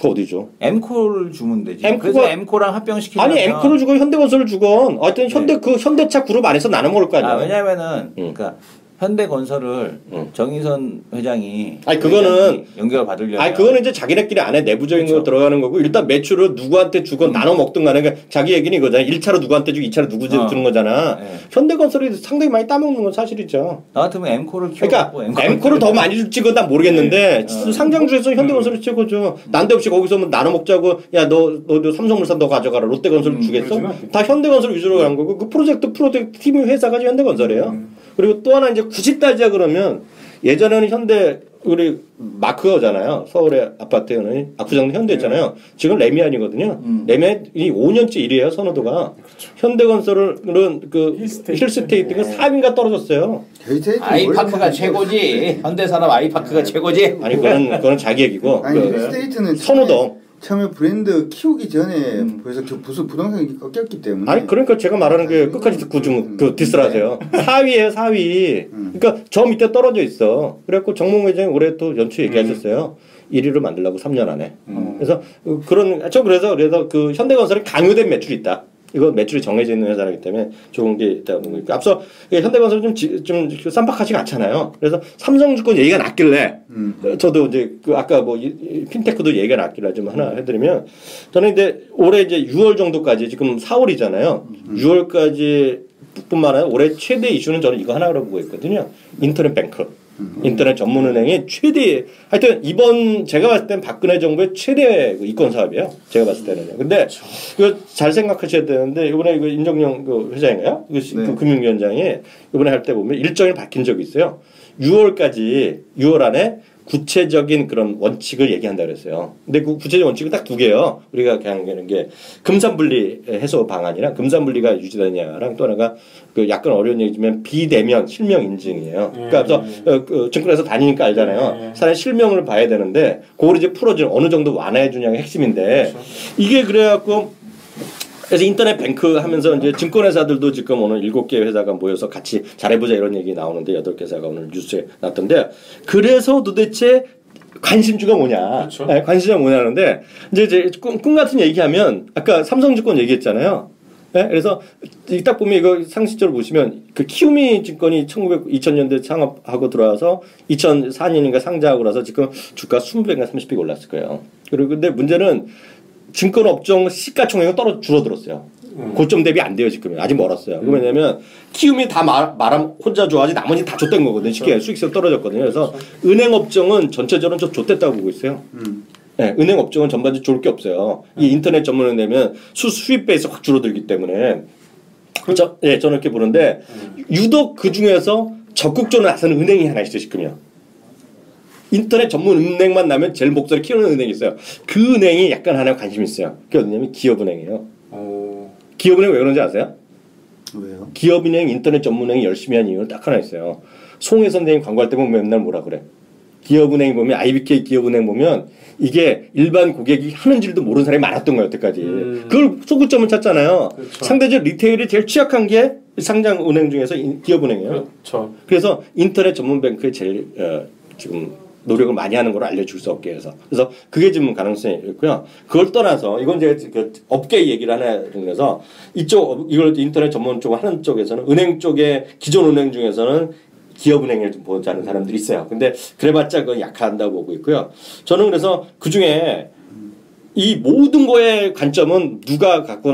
B: 그 어디죠?
C: 엠코를 주면 되지. 그래서 엠코랑 합병시키면
B: 아니 엠코를 주고 현대건설을 주건 하여튼 현대차 그룹 안에서 나눠 먹을 거 아니야.
C: 왜냐면은 그러니까 현대건설을 정의선 회장이
B: 아니 그거는
C: 연결 받으려면
B: 아니 그거는 이제 자기네끼리 안에 내부적인 거 들어가는 거고 일단 매출을 누구한테 주건 나눠 먹든 간에 그러니까 자기 얘기는 이거잖아. 1차로 누구한테 주고 2차로 누구 주는 거잖아. 네. 현대건설이 상당히 많이 따먹는 건 사실이죠.
C: 나 같으면 엠코를
B: 그러니까 엠코를 더 많이 줄지 그건 난 모르겠는데 상장주에서 현대건설이 최고죠. 난데없이 거기서 뭐 나눠 먹자고 야 너 삼성물산 너 가져가라 롯데건설 주겠어? 다 현대건설 위주로 간 거고 그 프로젝트 팀 회사가 현대건설이에요. 그리고 또 하나 이제 굳이 따지자 그러면 예전에는 현대 우리 마크잖아요. 서울의 아파트는 압구정도 현대였잖아요. 지금 레미안이거든요. 레미안이 5년째 1위에요 선호도가. 현대건설은 그 힐스테이트가 4위인가 떨어졌어요.
C: 아이파크가 최고지. 현대산업 아이파크가 최고지.
B: 아니 그건 자기 얘기고.
E: 아니 힐스테이트는
B: 선호도.
E: 처음에 브랜드 키우기 전에 그래서 부동산이 꺾였기 때문에
B: 아니 그러니까 제가 말하는 게 끝까지 듣고 좀 디스를 하세요. 4위에요 4위. 그러니까 저 밑에 떨어져 있어. 그래갖고 정몽 회장이 올해 또 연초 얘기하셨어요. 1위를 만들려고 3년 안에. 그래서 그래서 그 현대건설이 강요된 매출이 있다. 이건 매출이 정해져 있는 회사이기 때문에 좋은 게 있다 보니까 앞서 현대건설은 좀 쌈박하지가 않잖아요. 그래서 삼성주권 얘기가 났길래 저도 이제 그 아까 뭐 핀테크도 얘기가 났길래 좀 하나 해드리면 저는 이제 올해 이제 6월 정도까지 지금 4월이잖아요. 6월까지 뿐만 아니라 올해 최대 이슈는 저는 이거 하나라고 보고 있거든요. 인터넷 뱅크. 인터넷 전문은행의 최대 하여튼 이번 제가 봤을 땐 박근혜 정부의 최대 이권 사업이에요. 제가 봤을 때는요. 근데 이거 잘 생각하셔야 되는데 이번에 이거 임정영 그 회장인가요? 그 금융위원장이 이번에 할 때 보면 일정을 밝힌 적이 있어요. 6월 안에 구체적인 그런 원칙을 얘기한다 그랬어요. 근데 그 구체적 원칙은 딱 두 개예요. 우리가 그냥 하는 게 금산분리 해소 방안이랑 금산분리가 유지되냐랑 또 하나가 그 약간 어려운 얘기지만 비대면 실명 인증이에요. 그러니까 그 증권회사 다니니까 알잖아요. 사람의 실명을 봐야 되는데 그걸 이제 풀어주는 어느 정도 완화해 주냐가 핵심인데 이게 그래갖고 그래서 인터넷 뱅크 하면서 이제 증권회사들도 지금 오늘 7개 회사가 모여서 같이 잘해보자 이런 얘기 나오는데 8개 회사가 오늘 뉴스에 나왔던데 그래서 도대체 관심주가 뭐냐?
D: 그렇죠.
B: 네, 관심주가 뭐냐는데 이제 꿈 같은 얘기하면 아까 삼성증권 얘기했잖아요. 네? 그래서 딱 보면 이거 상식적으로 보시면 그 키움이 증권이 2000년대 창업하고 들어와서 2004년인가 상장하고 나서 지금 주가 20배인가 30배가 올랐을 거예요. 그리고 근데 문제는 증권 업종 시가총액은 줄어들었어요. 고점 대비 안 돼요 지금 아직 멀었어요. 왜냐면 키움이 다 말하면 혼자 좋아하지 나머지 다 좆된 거거든요. 쉽게 수익성 떨어졌거든요. 그래서 은행 업종은 전체적으로 좀 좆됐다고 보고 있어요. 네, 은행 업종은 전반적으로 좋을 게 없어요. 이 인터넷 전문을 내면 수입 베이스 확 줄어들기 때문에 그렇죠? 예, 저는 이렇게 보는데 유독 그 중에서 적극적으로 나서는 은행이 하나 있어요 지금요. 인터넷 전문 은행만 나면 제일 목소리 키우는 은행이 있어요. 그 은행이 약간 하나 관심 있어요. 그게 어디냐면 기업은행이에요. 기업은행 왜 그런지 아세요?
E: 왜요?
B: 기업은행 인터넷 전문은행이 열심히 한 이유는 딱 하나 있어요. 송혜 선생님 광고할 때 보면 맨날 뭐라 그래. 기업은행 보면 IBK 기업은행 보면 이게 일반 고객이 하는 줄도 모르는 사람이 많았던 거예요 여태까지. 그걸 소구점을 찾잖아요. 그렇죠. 상대적 리테일이 제일 취약한 게 상장 은행 중에서 기업은행이에요.
D: 그렇죠.
B: 그래서 인터넷 전문 뱅크에 제일 지금 노력을 많이 하는 걸 알려줄 수 없게 해서 그래서 그게 지금 가능성이 있고요. 그걸 떠나서 이건 이제 그 업계 얘기를 하나 해서 이걸 인터넷 전문 쪽 하는 쪽에서는 은행 쪽에 기존 은행 중에서는 기업은행을 좀 보자는 사람들이 있어요. 근데 그래봤자 그건 약한다고 보고 있고요. 저는 그래서 그 중에 이 모든 거의 관점은 누가 갖고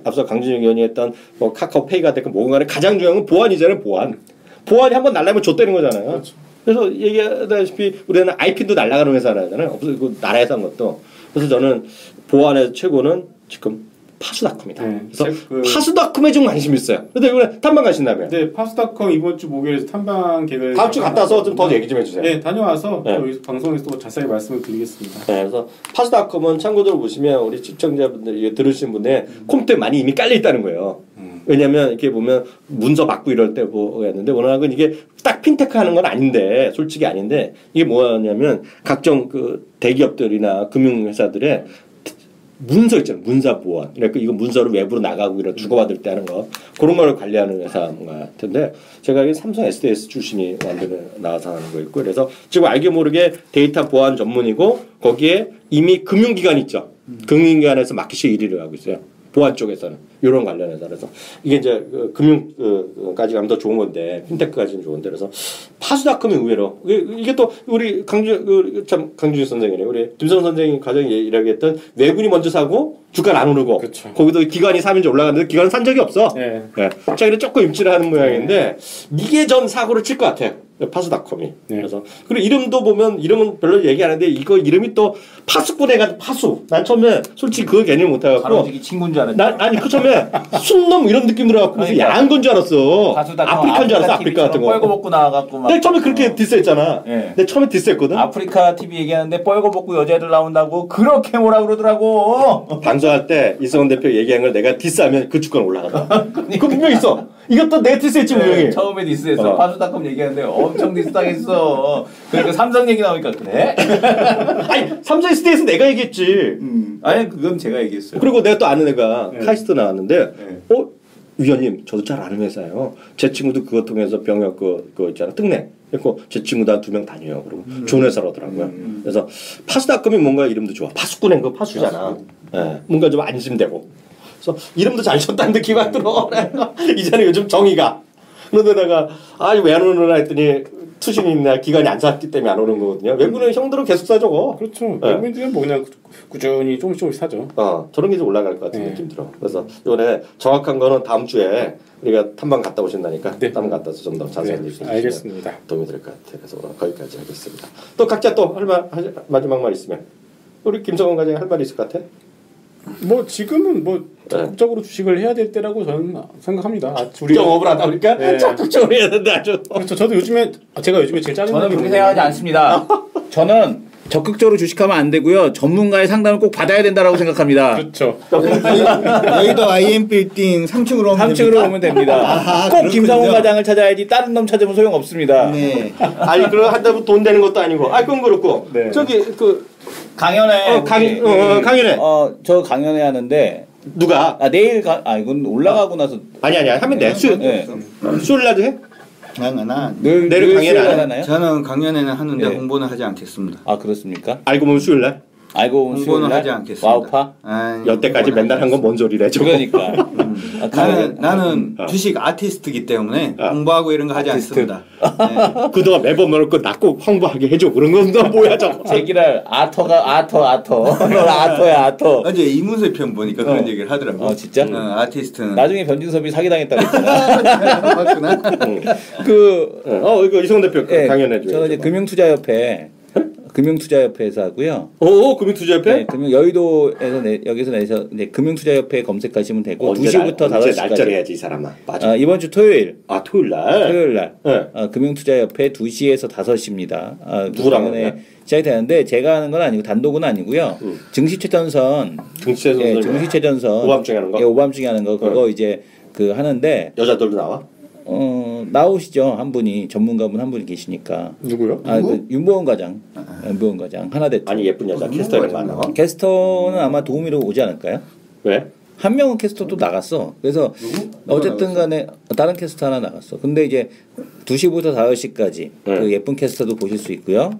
B: 앞서 강준영 의원이 했던 뭐 카카오페이가 됐건 뭐가 간에 가장 중요한 건 보안이잖아요. 보안이 한번 날라면 좆되는 거잖아요. 그렇죠. 그래서 얘기하다시피 우리는 IP도 날아가는 회사라잖아요. 없어지고 나라에서 한 것도. 그래서 저는 보안에서 최고는 지금 파수닷컴이다. 네, 그래서 파수닷컴에 좀 관심 있어요. 근데 이번에 탐방 가신다며요?
D: 네, 파수닷컴 이번 주 목요일에 탐방 계획을
B: 다음 주 갔다 와서 좀 더 얘기 좀 해주세요.
D: 네, 다녀와서 여기 방송에서 또 자세히 말씀을 드리겠습니다.
B: 네, 그래서 파수닷컴은 참고로 보시면 우리 시청자분들 들으신 분들 컴퓨터에 많이 이미 깔려 있다는 거예요. 왜냐면 이렇게 보면 문서 받고 이럴 때 뭐였는데 워낙은 이게 딱 핀테크 하는 건 아닌데 솔직히 아닌데 이게 뭐냐면 각종 그 대기업들이나 금융회사들의 문서 있잖아요. 문서 보안. 그러니까 이거 문서를 외부로 나가고 이런 주고받을 때 하는 거 그런 걸 관리하는 회사 같은데 제가 삼성 SDS 출신이 나와서 하는 거 있고 그래서 지금 알게 모르게 데이터 보안 전문이고 거기에 이미 금융기관 있죠. 금융기관에서 마켓시 1위를 하고 있어요. 보안 쪽에서는 이런 관련해서 그래서 이게 이제 금융까지 가면 더 좋은 건데 핀테크까지는 좋은데 그래서 파수닷컴이 의외로 이게 또 우리 강준희 선생이네 우리 김성 선생이 가장 이야기했던 외국인이 먼저 사고 주가를 안 오르고 그쵸. 거기도 기관이 3인조 올라갔는데 기관은 산 적이 없어. 네. 네. 자기는 조금 입지를 하는 모양인데 이게 전 사고를 칠 것 같아요. 파수닷컴이. 네. 그래서 그리고 이름도 보면 이름은 별로 얘기 안 하는데 이거 이름이 또 파수꾼해가지고 파수. 난 처음에 솔직히 그거 개념 못 해갖고.
C: 가로지기 친구인 줄 알았지.
B: 아니 그 처음에 순놈 이런 느낌 들어갖고 무슨 그러니까. 야한 건 줄 알았어. 아프리카인 줄 알았어. 아프리카 같은 거.
C: 뻘거 먹고 나와갖고 막.
B: 내가 처음에 그렇게 디스했잖아. 네. 내가 처음에 디스했거든.
C: 아프리카 TV 얘기하는데 뻘거 먹고 여자애들 나온다고 그렇게 뭐라 그러더라고.
B: 방송할 때 이성훈 대표 얘기한 걸 내가 디스하면 그 주권 올라가다. 그거 분명히 있어. 이것도 내가 디스했지 분명히.
C: 네, 처음에 디스했어. 파수닷컴 얘기하는데 엄청 디스당했어. 그러니까 삼성 얘기 나오니까 그래?
B: 아니 삼성 SD에서 내가 얘기했지.
C: 아니 그건 제가 얘기했어요.
B: 그리고 내가 또 아는 애가 카이스트 나왔는데 위원님 저도 잘 아는 회사예요. 제 친구도 그거 통해서 병역 그거 있잖아 특례. 그래서 제 친구도 한 2명 다녀요. 그리고 좋은 회사라더라고요. 그래서 파수닷컴이 뭔가 이름도 좋아. 파수꾼행 그 파수잖아. 네, 뭔가 좀 안심되고. 그래서 이름도 잘 쳤다는 느낌이 들어. 이제는 요즘 정의가. 그런데다가 왜 안 오느냐 했더니 투신이나 기간이 안 샀기 때문에 안 오는 거거든요. 외국인은 형들은 계속 사죠.
D: 그렇죠. 외국인들은 뭐 그냥 꾸준히 조금씩 사죠.
B: 저런 게 좀 올라갈 것 같은 느낌 들어. 그래서 이번에 정확한 거는 다음 주에 우리가 탐방 갔다 오신다니까 탐방 갔다 와서 좀 더 자세히 얘기해
D: 알겠습니다.
B: 도움이 될 것 같아요. 그래서 오늘 거기까지 하겠습니다. 또 각자 또 마지막 말 있으면 우리 김성원 과장이 할 말이 있을 것 같아?
D: 뭐 지금은 뭐 적극적으로 주식을 해야 될 때라고 저는 생각합니다.
B: 우리 영업을 하다 보니까 적극적으로 해야 된다 아주.
D: 그렇죠. 저도 제가 요즘에 제일 짜증나는
C: 저는 그렇게 생각하지 않습니다. 저는 적극적으로 주식하면 안 되고요. 전문가의 상담을 꼭 받아야 된다라고 생각합니다.
D: 그렇죠.
E: 여의도 IM 빌딩 3층으로
C: 오면 됩니다. 아하, 꼭 김성원 과장을 찾아야지 다른 놈 찾으면 소용없습니다.
B: 네. 아니 그럼 한다고 돈 되는 것도 아니고. 그건 그렇고. 네. 저기
C: 강연회.
B: 강연회.
C: 저 강연회 하는데
B: 누가?
C: 내일 이건 올라가고 나서
B: 아니야 하면 돼. 수요일 날도 해?
E: 내일
B: 강연회 안
C: 하나요?
E: 저는 강연회는 하는데
C: 네.
E: 홍보는 하지 않겠습니다.
C: 아 그렇습니까?
B: 알고 보면 수요일 날.
C: 알고 보면
E: 홍보는 하지 않겠습니다.
C: 와우파?
B: 여태까지 맨날 한 건 뭔 소리래 저거.
C: 그러니까.
E: 나는 주식 아티스트이기 때문에 홍보하고 이런 거 하지 않습니다. 네.
B: 그동안 매번 넣고 낳고 홍보하게 해줘 그런 건 뭐야 저거.
C: 제기랄 아터가 아터. 너 아터야 아터.
E: 어제 이문세 편 보니까 그런 얘기를 하더라고.
C: 진짜?
E: 아티스트는.
C: 나중에 변진섭이 사기당했다고 했잖아.
E: 맞구나.
B: 이거 이성훈 대표 강연해 줘요.
C: 저는 이제 금융투자협회에서 하고요.
B: 금융투자협회?
C: 네, 여의도에서 여기서 내서 이제 금융투자협회 검색하시면 되고 2시부터 5시까지.
B: 날짜를 해야지 이 사람아. 맞아.
C: 이번 주 토요일.
B: 토요일 날.
C: 네. 금융투자협회 2시에서 5시입니다.
B: 누구랑 해?
C: 시작이 되는데 제가 하는 건 아니고 단독은 아니고요. 증시최전선. 증시최전선.
B: 오밤중에 하는 거?
C: 예, 오밤중에 하는 거. 그거 이제 하는데.
B: 여자들도 나와?
C: 나오시죠. 한 분이 전문가분 한 분이 계시니까.
B: 누구요?
C: 윤보원 과장. 윤보원 과장. 하나대투.
B: 아니 예쁜 여자 캐스터 이런 거 안 나와?
C: 캐스터는 아마 도우미로 오지 않을까요?
B: 왜?
C: 한 명은 캐스터도 나갔어. 그래서 어쨌든 간에 다른 캐스터 하나 나갔어. 근데 이제 2시부터 5시까지 그 예쁜 캐스터도 보실 수 있고요.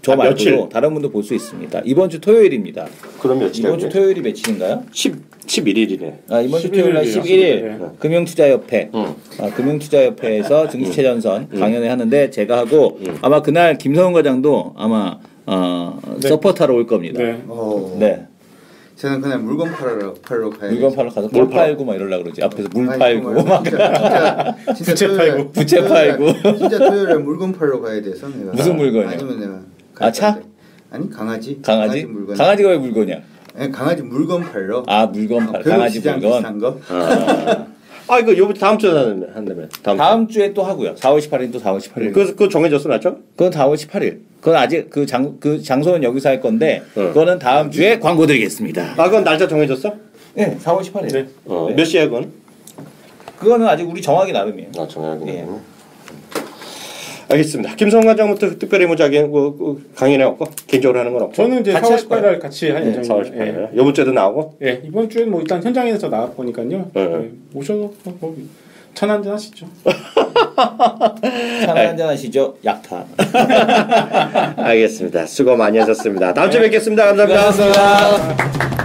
C: 저 말고도 며칠? 다른 분도 볼 수 있습니다. 이번 주 토요일입니다.
B: 그럼 며칠이에요?
C: 이번 주 토요일이 며칠인가요?
B: 11일이네.
C: 이번 주 토요일 날 11일 금융투자협회 금융투자협회에서 증시최전선 강연회 하는데 제가 하고 아마 그날 김성훈 과장도 아마 서포터로 올 겁니다. 네.
E: 저는 그냥 물건 팔러 가야
C: 물건 팔러 가서 물 팔고 막 이러려고 그러지. 앞에서 물 팔고 막
E: 진짜
C: 부채 팔고
E: 진짜 토요일에 물건 팔러 가야 돼서 내가.
C: 무슨 물건이야?
E: 아니면 내가
C: 차?
E: 아니 강아지
C: 물건. 강아지가 왜 물건이야?
E: 아니, 강아지 물건 팔러.
C: 물건 팔. 강아지 물건.
E: 비싼 거.
B: 이거 다음 주에 한다면.
C: 다음 주에 또 하고요. 4월 18일 또 4월 18일.
B: 그거 정해졌어 맞죠?
C: 그건 4월 18일. 그건 아직 그 장소는 여기서 할 건데 그거는 다음 주에 광고 드리겠습니다.
B: 그건 날짜 정해졌어?
C: 네, 4월 18일.
B: 네. 몇 시에 그건?
C: 그거는 아직 우리 정하기 나름이에요.
B: 정하기 나름. 알겠습니다. 김성훈 과장부터 특별히 강연회 없고 개인적으로 하는 건 없고.
D: 저는 이제 4월 18일 같이 할 예정입니다.
B: 4월 18일. 이번 주에도 나오고?
D: 예, 이번 주에는 일단 현장에서 나갈 거니까요. 오셔서 차 한잔 하시죠.
C: 차 한잔 하시죠. 약타.
B: 알겠습니다. 수고 많이 하셨습니다. 다음 주에 뵙겠습니다. 감사합니다.
C: 고맙습니다.